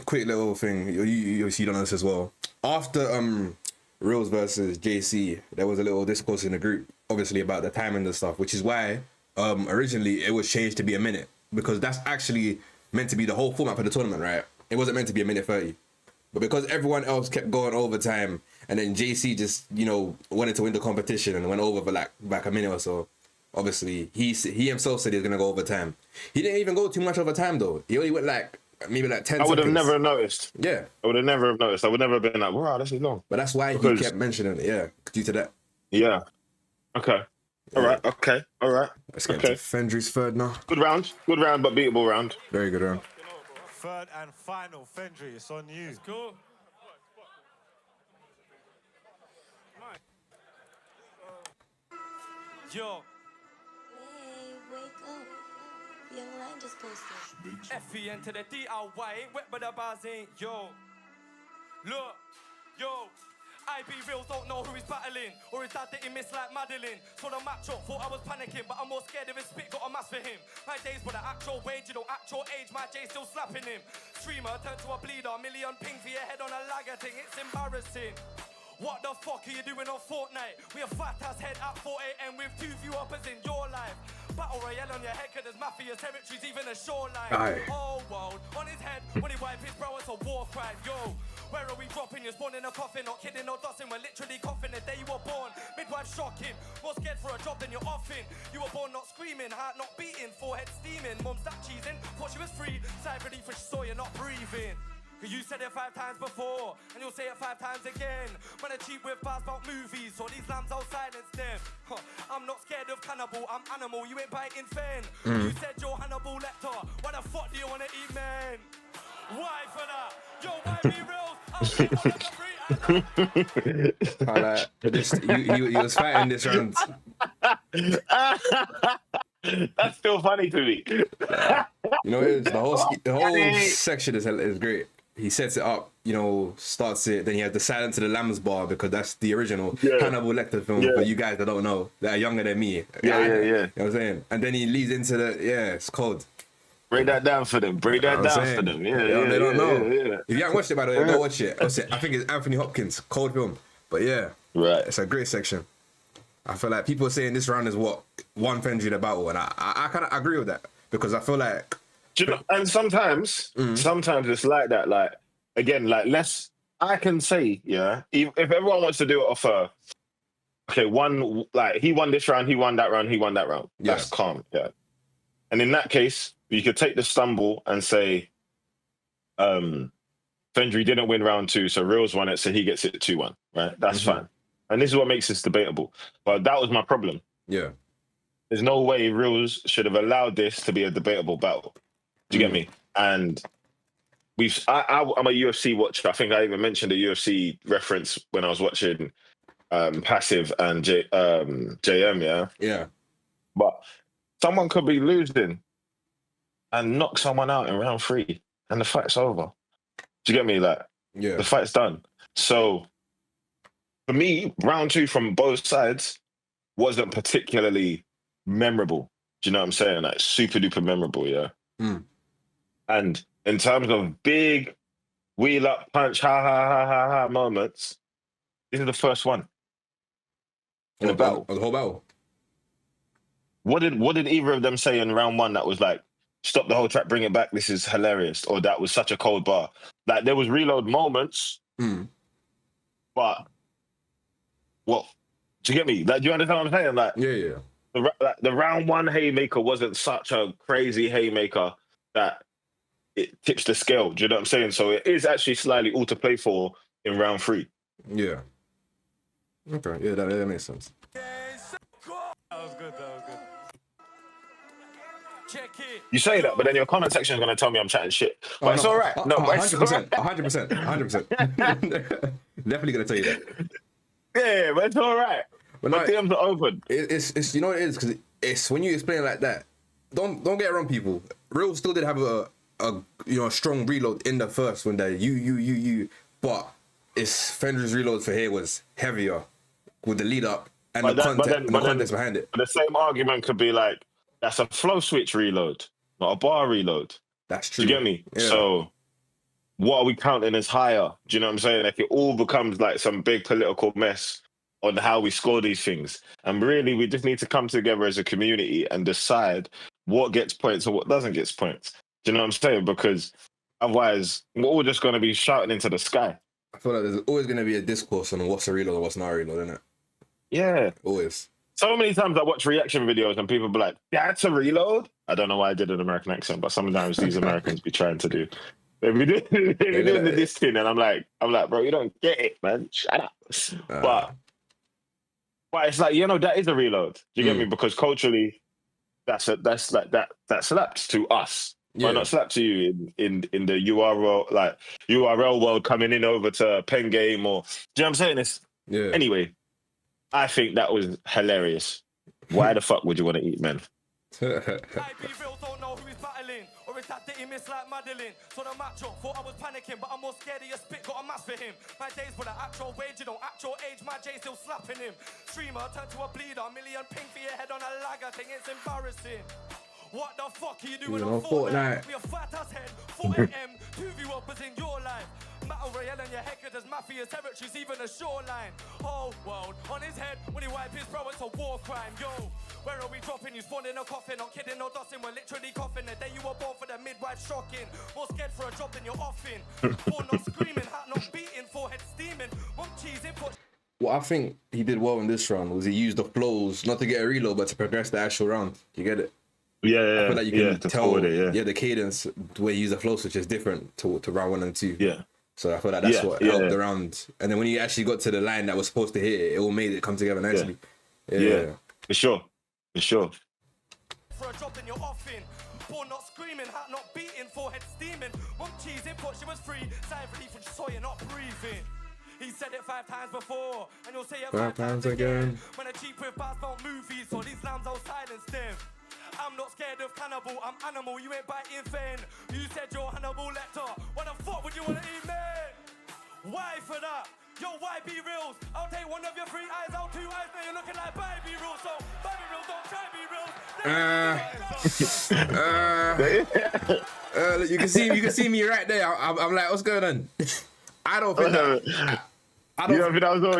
quick little thing. You obviously don't know this as well. After Reals versus JC, there was a little discourse in the group, obviously about the timing and stuff, which is why originally it was changed to be a minute, because that's actually meant to be the whole format for the tournament, right? It wasn't meant to be a minute 30, but because everyone else kept going overtime, and then JC just wanted to win the competition and went over for like a minute or so. Obviously, he himself said he was gonna go overtime. He didn't even go too much overtime though. He only went maybe 10 I would have seconds. never noticed. Yeah. I would have never noticed. I would never have been like, wow, this is long. But that's why Because- he kept mentioning it, yeah, due to that. Yeah. Okay. All right. Okay. All right. Let's get Okay. to Fendry's third now. Good round, but beatable round. Very good round. Third and final, Fendry, it's on you. Cool. Yo, Hey, wake up. Young Line just posted. FEN to the DIY, ain't wet but the bars ain't. Yo, look, yo. iiiBEREALZ don't know who he's battling, or is that he miss like Madeline? So the match up, thought I was panicking, but I'm more scared of his spit, got a mass for him. My days were the actual wage, actual age, my J still slapping him. Streamer turned to a bleeder, million ping for your head on a lagger thing, it's embarrassing. What the fuck are you doing on Fortnite? We are fat as head at 4 AM with 2 few uppers in your life. Battle Royale on your head, cause there's mafia territories, even a shoreline. Aye. Oh, world, on his head, when he wipe his brow, it's a war crime. Yo, where are we dropping? You're spawned in a coffin, not kidding, no dossing. We're literally coughing the day you were born. Midwife shocking, more scared for a job than you're offing. You were born not screaming, heart not beating, forehead steaming. Mum's that cheesing, thought she was free. Sigh relief when she saw you not breathing. Cause you said it 5 times before, and you'll say it 5 times again. When I cheat with bars about movies, so these lambs I'll silence them. I'm not scared of cannibal, I'm animal, you ain't biting fen. You said you're Hannibal Lecter, why the fuck do you wanna eat men? Why for that? Yo, iiiBEREALZ, I'll be one of the 3 He was fighting this round. That's still funny to me. You know, the whole section is great. He sets it up, starts it, then he has the Silence to the Lambs bar, because that's the original Hannibal Lecter film, Yeah. for you guys that don't know, that are younger than me. Yeah. You know what I'm saying? And then he leads into it's cold. Break that down for them. Break that I'm down saying, for them. Yeah, they don't know. Yeah. If you haven't watched it, by the way, go watch it. I think it's Anthony Hopkins, cold film. But yeah, Right. it's a great section. I feel like people are saying this round is what one Fendry the battle, and I kind of agree with that, because I feel like Do you know, and sometimes it's like that. Like, again, like I can say, yeah, if everyone wants to do it off okay, he won this round, he won that round, he won that round. Yeah. That's calm, yeah. And in that case, you could take the stumble and say, Fendry didn't win round 2, so Reals won it, so he gets it 2-1, right? That's fine. And this is what makes this debatable. But that was my problem. yeah, There's no way Reals should have allowed this to be a debatable battle. Do you get me? And I'm a UFC watcher. I think I even mentioned a UFC reference when I was watching Passive and JM, yeah? Yeah. But someone could be losing and knock someone out in round 3 and the fight's over. Do you get me? Like, Yeah. the fight's done. So, for me, round 2 from both sides wasn't particularly memorable. Do you know what I'm saying? Like, super duper memorable, yeah? Mm. And in terms of big wheel up, punch, ha ha ha ha ha moments, this is the first one in the battle. The whole battle. What did either of them say in round 1 that was like, stop the whole track, bring it back, this is hilarious, or that was such a cold bar? Like, there was reload moments, but what? Do you get me? Like, do you understand what I'm saying? Like, yeah. The round 1 haymaker wasn't such a crazy haymaker that it tips the scale. Do you know what I'm saying? So it is actually slightly all to play for in round 3. Yeah. Okay. Yeah, that makes sense. That was good. Check it. You say that, but then your comment section is going to tell me I'm chatting shit. But it's all right. No, but it's all right. 100%. Definitely going to tell you that. Yeah, but it's all right. But my DMs are open. It's you know what it is, because it's when you explain it like that. Don't get it wrong, people. Real still did have a strong reload in the first when they you, but it's Fendry's reload for here was heavier with the lead up and the context behind it. But the same argument could be like, that's a flow switch reload, not a bar reload. That's true. Do you get me? Yeah. So what are we counting as higher? Do you know what I'm saying? Like, it all becomes like some big political mess on how we score these things. And really, we just need to come together as a community and decide what gets points and what doesn't get points. Do you know what I'm saying? Because otherwise, we're all just going to be shouting into the sky. I feel like there's always going to be a discourse on what's a reload and what's not a reload, isn't it? Yeah. Always. So many times I watch reaction videos and people be like, that's a reload? I don't know why I did an American accent, but sometimes these Americans be trying to do. They be doing this thing, and I'm like, bro, you don't get it, man. Shut up. But it's like, that is a reload. Do you get me? Because culturally, that slaps to us. Yeah. Why not slap to you in the URL world coming in over to Pengame or, do you know what I'm saying? Anyway, I think that was hilarious. Why the fuck would you want to eat men? iiBEREALZ don't know who he's battling, or is that he miss like Madeline? So the matchup, thought I was panicking, but I'm more scared of your spit, got a mask for him. My days were the actual wage, actual age, my J still slapping him. Streamer turned to a bleeder, $1 million ping for your head on a lagger thing, it's embarrassing. What the fuck are you doing on Fortnite? We are fat as head, 4 AM, 2 view uppers in your life. Battle Royale and your head, cause there's mafia territories, even a shoreline. Whole world on his head, when he wipe his bro, it's a war crime. Yo, where are we dropping? You spawned in a coffin, not kidding, no dusting, we're literally coughing. The day you were born for the midwife shocking. More scared for a job than you're offing. Born not screaming, hat not beating, forehead steaming. Mum cheesing for... What I think he did well in this round was he used the flows, not to get a reload, but to progress the actual round. You get it? Yeah. I feel like you can tell it, the cadence, the way you use the flow switch is different to round 1 and 2. Yeah. So I feel like that's what helped the round. And then when you actually got to the line that was supposed to hit, it all made it come together nicely. Yeah. For sure. For a job then you're offing. Born not screaming, hat not beating, forehead steaming. Mum cheesing, thought she was free. Sigh of relief when she saw you not breathing. He said it 5 times before, and you'll say it 5 times again. When I cheap with bars about movies, so these lambs I'll silence them. I'm not scared of cannibal, I'm animal, you ain't biting fen. You said you're Hannibal Lecter, what the fuck would you want to eat, man? Why for that? Yo, why be reals? I'll take one of your 3 eyes, out 2 eyes, now you're looking like iiBEREALZ. So, iiBEREALZ, don't try be reals. You can see me right there. I'm like, what's going on? I don't think that. You don't think that was a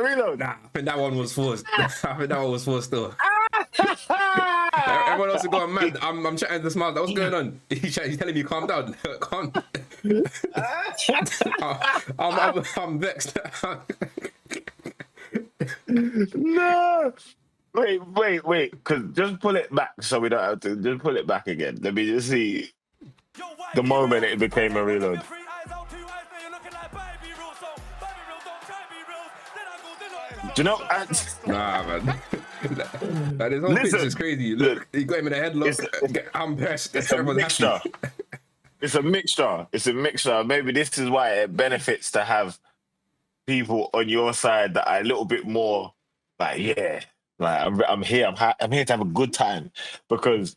reload? Nah, I think that one was forced. Still. Everyone else is going mad. I'm chatting to Smile. What's going on? He's telling me calm down. Calm down. I'm vexed. No. Wait. Because just pull it back so we don't have to. Just pull it back again. Let me just see the moment it became a reload. Do you know? Nah, man. Like, this whole pitch Listen, is crazy. Look, he got him in a headlock. I'm best. it's a Everyone's mixture. happy. It's a mixture. It's a mixture. Maybe this is why it benefits to have people on your side that are a little bit more like, yeah, like I'm here. I'm here to have a good time, because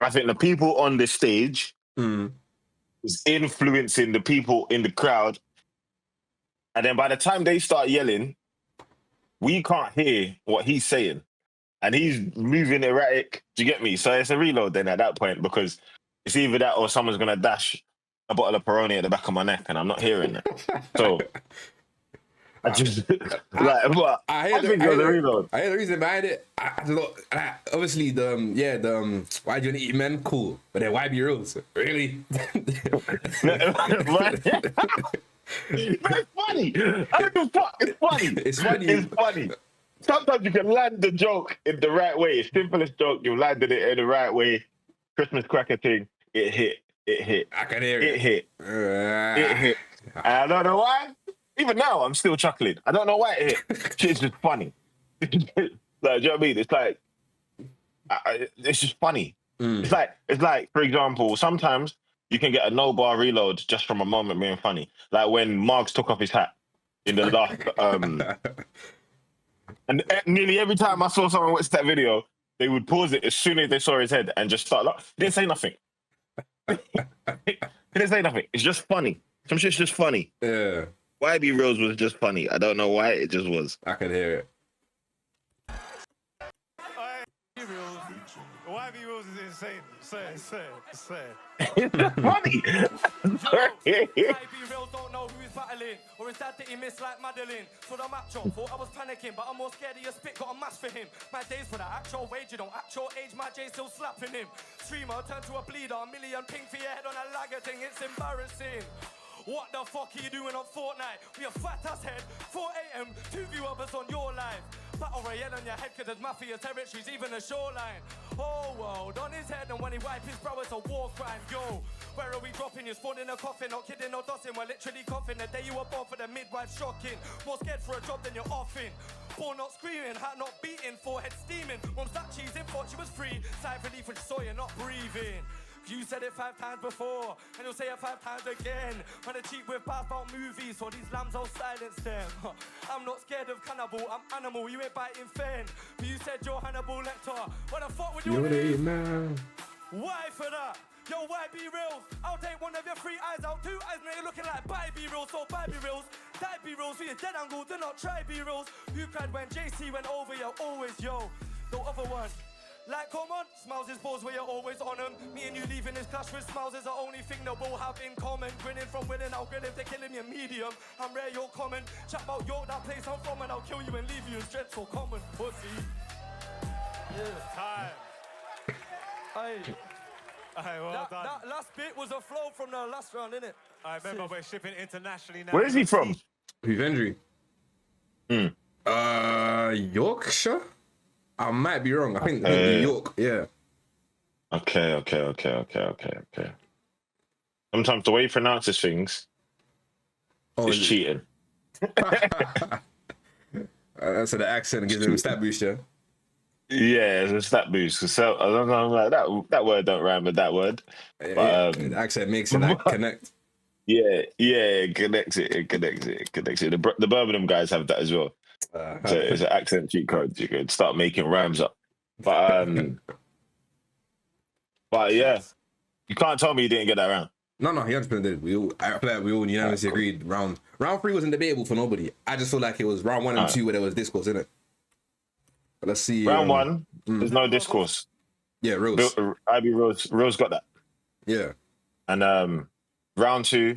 I think the people on the stage is influencing the people in the crowd, and then by the time they start yelling, we can't hear what he's saying, and he's moving erratic. Do you get me? So it's a reload then at that point, because it's either that or someone's gonna dash a bottle of Peroni at the back of my neck, and I'm not hearing it. So I just but I think it was a reload. I hear the reason behind it. I don't know. Obviously, why do you want to eat men? Cool, but then why be rules? Really? It's funny. I don't give a fuck. It's funny. It's funny. It's funny. Sometimes you can land the joke in the right way. Simplest joke, you landed it in the right way. Christmas cracker thing, it hit. I can hear it. It hit. It hit. And I don't know why. Even now, I'm still chuckling. I don't know why it hit. Shit's just funny. Like, do you know what I mean? It's like, it's just funny. It's like, for example, sometimes you can get a no-bar reload just from a moment being funny. Like when Marks took off his hat in the last... and nearly every time I saw someone watch that video, they would pause it as soon as they saw his head and just start laughing. Didn't say nothing. Didn't say nothing. It's just funny. Some shit's just funny. Yeah. iiiBEREALZ was just funny. I don't know why, it just was. I can hear it. iiiBEREALZ is insane. Say. It's just funny. iiiBEREALZ don't know who's battling, or is that he missed like Madeline? So the matchup, thought I was panicking, but I'm more scared of your spit, got a mask for him. My days for that actual wage, you don't actual age, my J still slapping him. Streamer turned to a bleeder, a million ping for your head on a lagger thing, it's embarrassing. What the fuck are you doing on Fortnite? We are fat as head, 4 AM, 2 viewers on your live. Battle Royale on your head, cause there's mafia territories, even a shoreline. Oh, world on his head, and when he wipe his brow, it's a war crime, yo. Where are we dropping? You're spawned in a coffin, not kidding, not dossing. We're literally coughing. The day you were born for the midwife, shocking. More scared for a job than you're offing. Born not screaming, hat not beating, forehead steaming. Mom's that cheese in, thought she was free. Sigh of relief when she saw you not breathing. You said it 5 times before, and you'll say it 5 times again. When I cheat with bars about movies, so these lambs I'll silence them. I'm not scared of cannibal, I'm animal, you ain't biting fen. But you said you're Hannibal Lecter. What the fuck would you do? Why for that? Yo, iiiBEREALZ, I'll take one of your 3 eyes out, 2 eyes, now you're looking like iiiBEREALZ, so iiiBEREALZ, iiiBEREALZ, for your dead angle, do not try iiiBEREALZ. You cried when JC went over, you're always yo. The other one. Like, come on, smiles his balls where you're always on him. Me and you leaving this clash with smiles is the only thing that we'll have in common. Grinning from winning, I'll grill if they're killing me medium. I'm rare, you're common. Chat about York, that place I'm from, and I'll kill you and leave you as dreadful common pussy. Yeah. Time. Aye. Well done. That last bit was a flow from the last round, innit? I remember we're shipping internationally now. Where is he from? Fendry. Yorkshire? I might be wrong. I think New York. Yeah. Okay. Sometimes the way he pronounces things is cheating. So the accent gives him a stat boost, yeah? Yeah, it's a stat boost. So I'm like, that word don't rhyme with that word. But, the accent makes it like connect. Yeah, it connects it. The Birmingham guys have that as well. So it's an accent cheat code. You could start making rhymes up. But yeah, you can't tell me you didn't get that round. No, he 100% did. I feel like we all unanimously agreed. Round 3 wasn't debatable for nobody. I just feel like it was round 1 and 2 where there was discourse in it. But let's see. Round 1, there's no discourse. Yeah, Rose. Rose got that. Yeah. And round 2,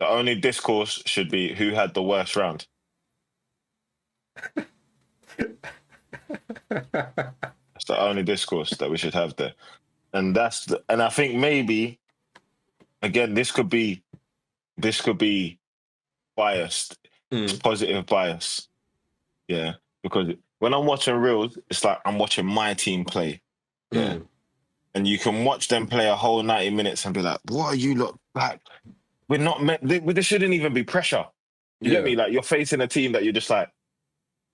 the only discourse should be who had the worst round. That's the only discourse that we should have there. And I think maybe again this could be biased. It's positive bias. Yeah. Because when I'm watching Reels, it's like I'm watching my team play. Yeah. And you can watch them play a whole 90 minutes and be like, what are you lot like? We're not meant there shouldn't even be pressure. You get me? Like you're facing a team that you're just like,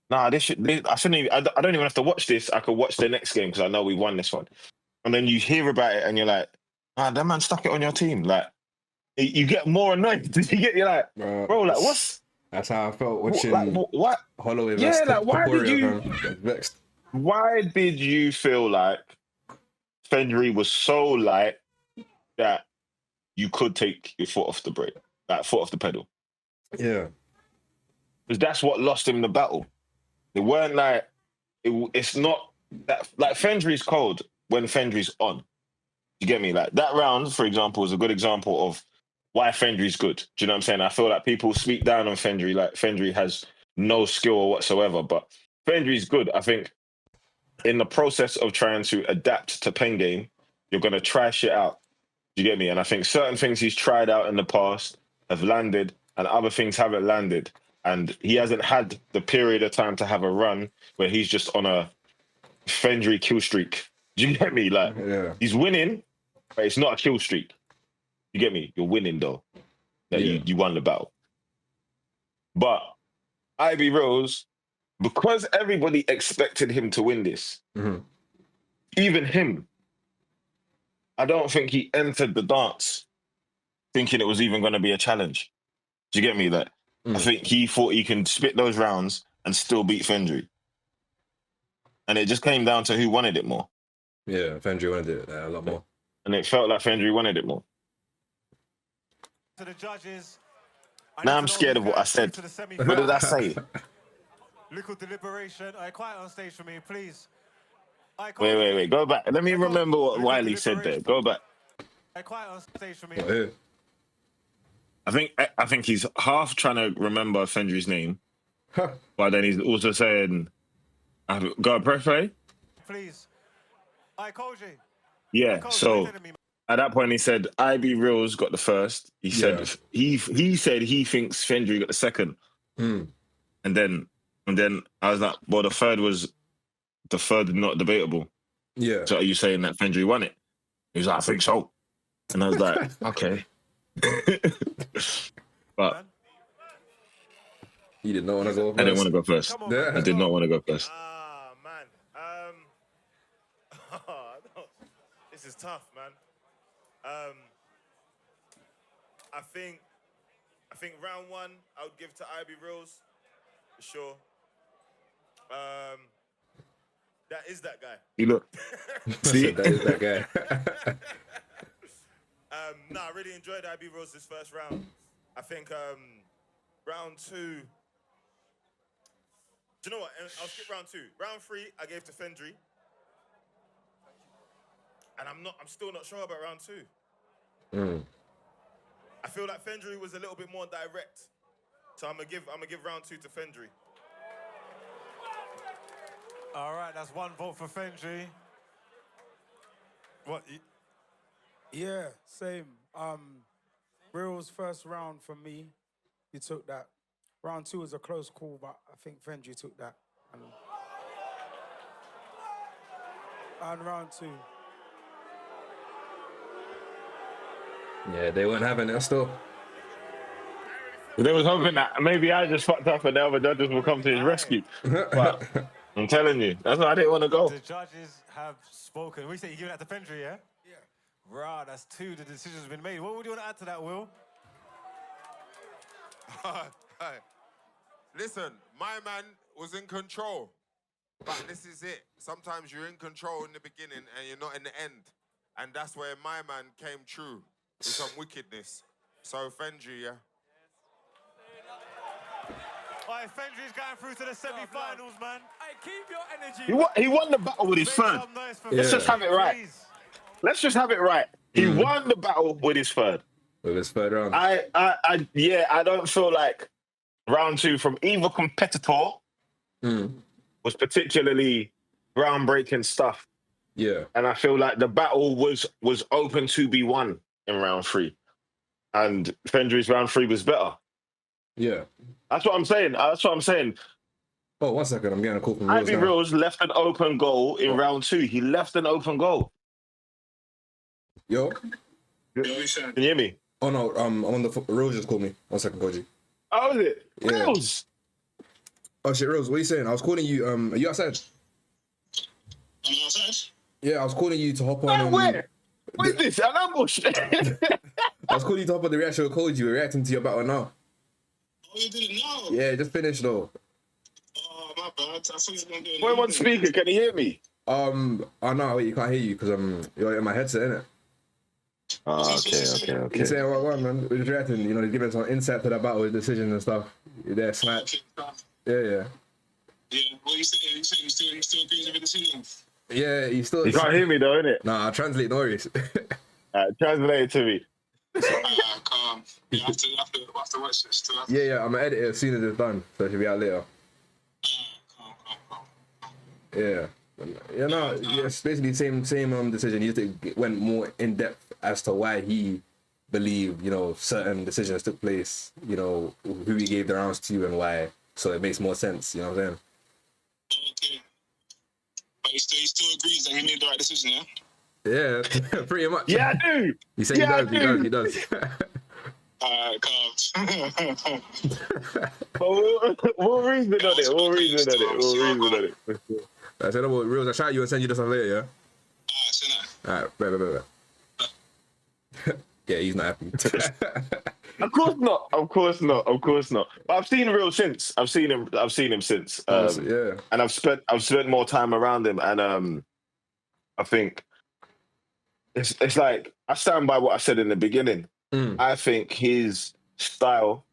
nah, I shouldn't even, I don't even have to watch this. I could watch the next game because I know we won this one. And then you hear about it and you're like, ah, that man stuck it on your team. Like, you get more annoyed. You're like, bro, like, what's... That's how I felt watching like, what? Holloway Yeah, versus like, why did Taporia, you... fam. Got vexed. Why did you feel like Fendry was so light that you could take your foot off the brake, like foot off the pedal? Yeah. Because that's what lost him the battle. It weren't like... it's not... that like, Fendry's cold when Fendry's on. You get me? Like, that round, for example, is a good example of why Fendry's good. Do you know what I'm saying? I feel like people speak down on Fendry, like Fendry has no skill whatsoever, but Fendry's good. I think in the process of trying to adapt to Pengame, you're going to try shit out. Do you get me? And I think certain things he's tried out in the past have landed and other things haven't landed. And he hasn't had the period of time to have a run where he's just on a Fendry kill streak. Do you get me? Like, he's winning, but it's not a kill streak. You get me? You're winning, though. That you won the battle. But iiiBEREALZ, because everybody expected him to win this, even him, I don't think he entered the dance thinking it was even going to be a challenge. Do you get me? Like, I think he thought he can spit those rounds and still beat Fendry. And it just came down to who wanted it more. Yeah, Fendry wanted it a lot more. And it felt like Fendry wanted it more. To the judges. Now I'm scared of what I said. What did I say? Little deliberation. Quiet on stage for me, please. Wait. Go back. Let me remember what Wiley said there. Go back. Quiet on stage for me. I think he's half trying to remember Fendry's name, but then he's also saying, "Go on, press play." Please. KOJEY. Yeah. So at that point, he said iiiBEREALZ got the first. He said he said he thinks Fendry got the second. And then I was like, well, the third is not debatable. Yeah. So are you saying that Fendry won it? He was like, I think so. And I was like, okay. But he did not want to go first. I didn't want to go first. I did not want to go first. Ah, man. This is tough, man. I think round one I would give to iiiBEREALZ for sure. That is that guy. You look. See, that is that guy. I really enjoyed iiiBEREALZ this first round. I think round two. Do you know what? I'll skip round two. Round three I gave to Fendry. And I'm still not sure about round two. I feel like Fendry was a little bit more direct. So I'm gonna give round two to Fendry. All right, that's one vote for Fendry. What? Yeah, same. Berealz first round for me, he took that. Round two was a close call, but I think Fendry took that. And round two. Yeah, they weren't having it still. They was hoping that maybe I just fucked up and the other judges will come to his rescue. But I'm telling you, that's why I didn't want to go. The judges have spoken. We say you give that to Fendry, yeah? Yeah. Right, that's two. The decision's been made. What would you want to add to that, Will? Listen, my man was in control. But this is it. Sometimes you're in control in the beginning and you're not in the end. And that's where my man came true with some wickedness. So, Fendry, yeah? All right, Fendry's going through to the semi-finals, man. Hey, keep your energy. He won the battle with his third. Let's just have it right. Please. Let's just have it right. He won the battle with his third. With his third round. I don't feel like round two from either competitor was particularly groundbreaking stuff. Yeah. And I feel like the battle was open to be won in round three. And Fendry's round three was better. Yeah. That's what I'm saying. Oh, 1 second. I'm getting a call from Reels now. iiiBEREALZ left an open goal in round two. He left an open goal. Yo. Can you hear me? Oh, no. I'm on the... Reels just called me. 1 second, KOJEY. Oh, is it? Yeah. Reels. Oh shit, Rose, what are you saying? I was calling you. Are you outside? I'm outside. Yeah, I was calling you to hop on. Where? Where's this? An ambush. I was calling you to hop on the reaction with KOJEY. We're reacting to your battle now. Oh, you did it now? Yeah, just finished though. Oh, my bad. I thought you was going to do it. Wait, one speaker. Can you hear me? Oh no, wait, you can't hear you because you're in my headset, innit? Oh, okay. You saying what, man? We're just reacting. You know, he's giving some insight to that battle, his decisions and stuff. You're there, snap. Yeah. Yeah, what you saying? You still agrees with the decisions? Yeah, you still. You can't hear me though, innit? Nah, I'll translate, no worries. Translate it to me. Calm. You have to watch this. Yeah, I'm gonna edit it as soon as it's done, so it should be out later. Calm. Yeah. No, it's basically same decision. He just went more in depth as to why he believed, you know, certain decisions took place, you know, who he gave the rounds to and why. So it makes more sense, you know what I'm saying? Okay. But he still agrees that he made the right decision, yeah? Yeah, pretty much. Yeah, I do. He said he does. Calm. What reason on it? I said, well, Reels, I'll shout you and send you the stuff later, yeah? Say that. Alright, bet. Yeah, he's not happy. Of course not. But I've seen Real since. I've seen him since. Yeah. And I've spent more time around him, and I think it's like I stand by what I said in the beginning. I think his style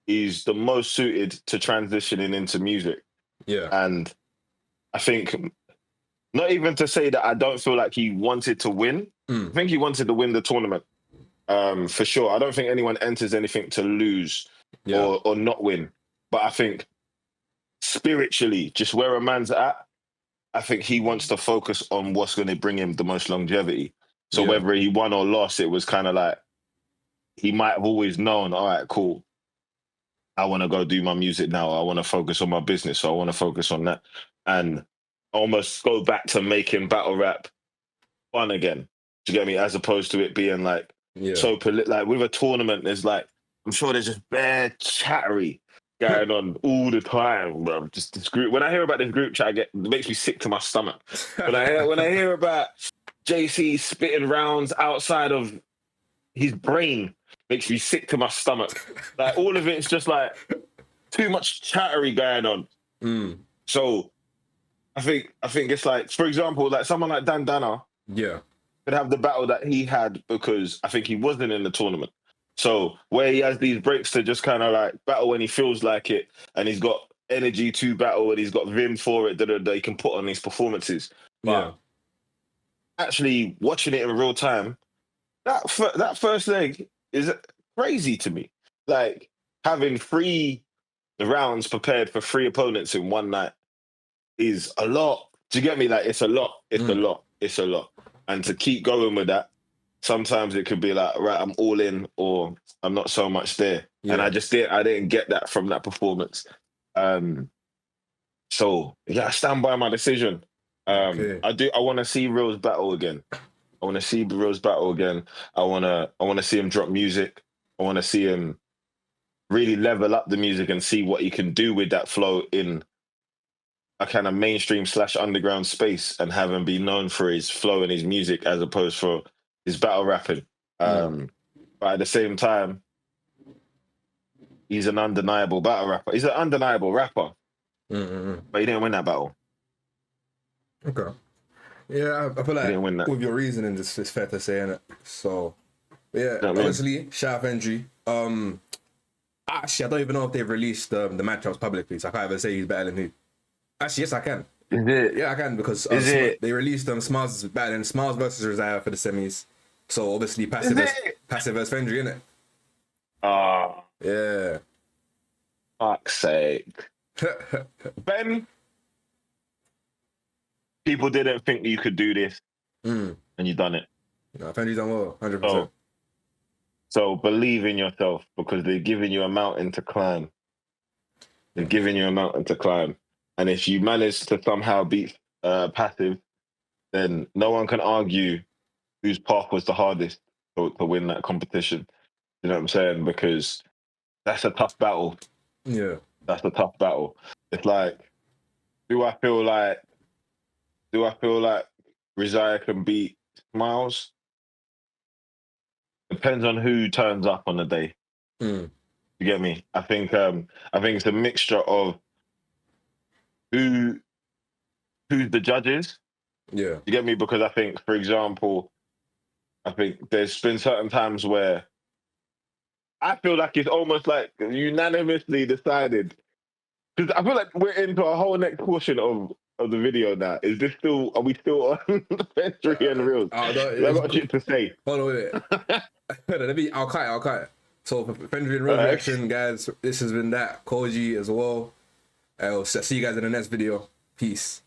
is the most suited to transitioning into music. Yeah. And I think, not even to say that I don't feel like he wanted to win. I think he wanted to win the tournament, for sure. I don't think anyone enters anything to lose or not win. But I think spiritually, just where a man's at, I think he wants to focus on what's going to bring him the most longevity. So whether he won or lost, it was kind of like, he might have always known, all right, cool. I want to go do my music now. I want to focus on my business. So I want to focus on that. And almost go back to making battle rap fun again. Do you get me? As opposed to it being like so like with a tournament, there's like, I'm sure there's just bare chattery going on all the time, bro. Just this group. When I hear about this group chat, it makes me sick to my stomach. When I hear about JC spitting rounds outside of his brain, makes me sick to my stomach. Like all of it's just like too much chattery going on. So I think it's like, for example, like someone like Dan Dana could have the battle that he had because I think he wasn't in the tournament. So where he has these breaks to just kind of like battle when he feels like it, and he's got energy to battle and he's got vim for it that he can put on his performances. But actually watching it in real time, that first leg is crazy to me. Like having 3 rounds prepared for 3 opponents in one night is a lot. Do you get me? Like it's a lot. It's a lot. And to keep going with that, sometimes it could be like, right, I'm all in or I'm not so much there. And I didn't get that from that performance. So yeah, I stand by my decision. I want to see Reels battle again. I want to see see him drop music. I want to see him really level up the music and see what he can do with that flow in a kind of mainstream / underground space, and have him be known for his flow and his music as opposed for his battle rapping. But at the same time, he's an undeniable battle rapper. He's an undeniable rapper. But he didn't win that battle. Okay. Yeah, I feel like with your reasoning, it's fair to say, innit? So, yeah, honestly, shout out Fendry. Actually, I don't even know if they've released the matchups publicly, so I can't even say he's better than who. Actually, yes, I can. Is it? Yeah, I can, because they released Smiles battling Smiles versus Rosiah for the semis. So, obviously, passive versus Fendry, innit? Yeah. Fuck's sake. Ben, people didn't think you could do this, and you done it. No, Fendry's done well, 100%. So believe in yourself, because they're giving you a mountain to climb. And if you manage to somehow beat passive, then no one can argue whose path was the hardest to win that competition. You know what I'm saying? Because that's a tough battle. Yeah. That's a tough battle. It's like, do I feel like Rizaya can beat Smiles? Depends on who turns up on the day. Mm. You get me? I think it's a mixture of who's the judges. Yeah. You get me? Because I think, for example, I think there's been certain times where I feel like it's almost like unanimously decided. Because I feel like we're into a whole next portion of the video now. Is this still? Are we still on Fendry and Reels? No, I got shit to say. Hold on, wait. I'll cut it. So for Fendry and Real reaction, guys, this has been that. KOJEY as well. I'll see you guys in the next video. Peace.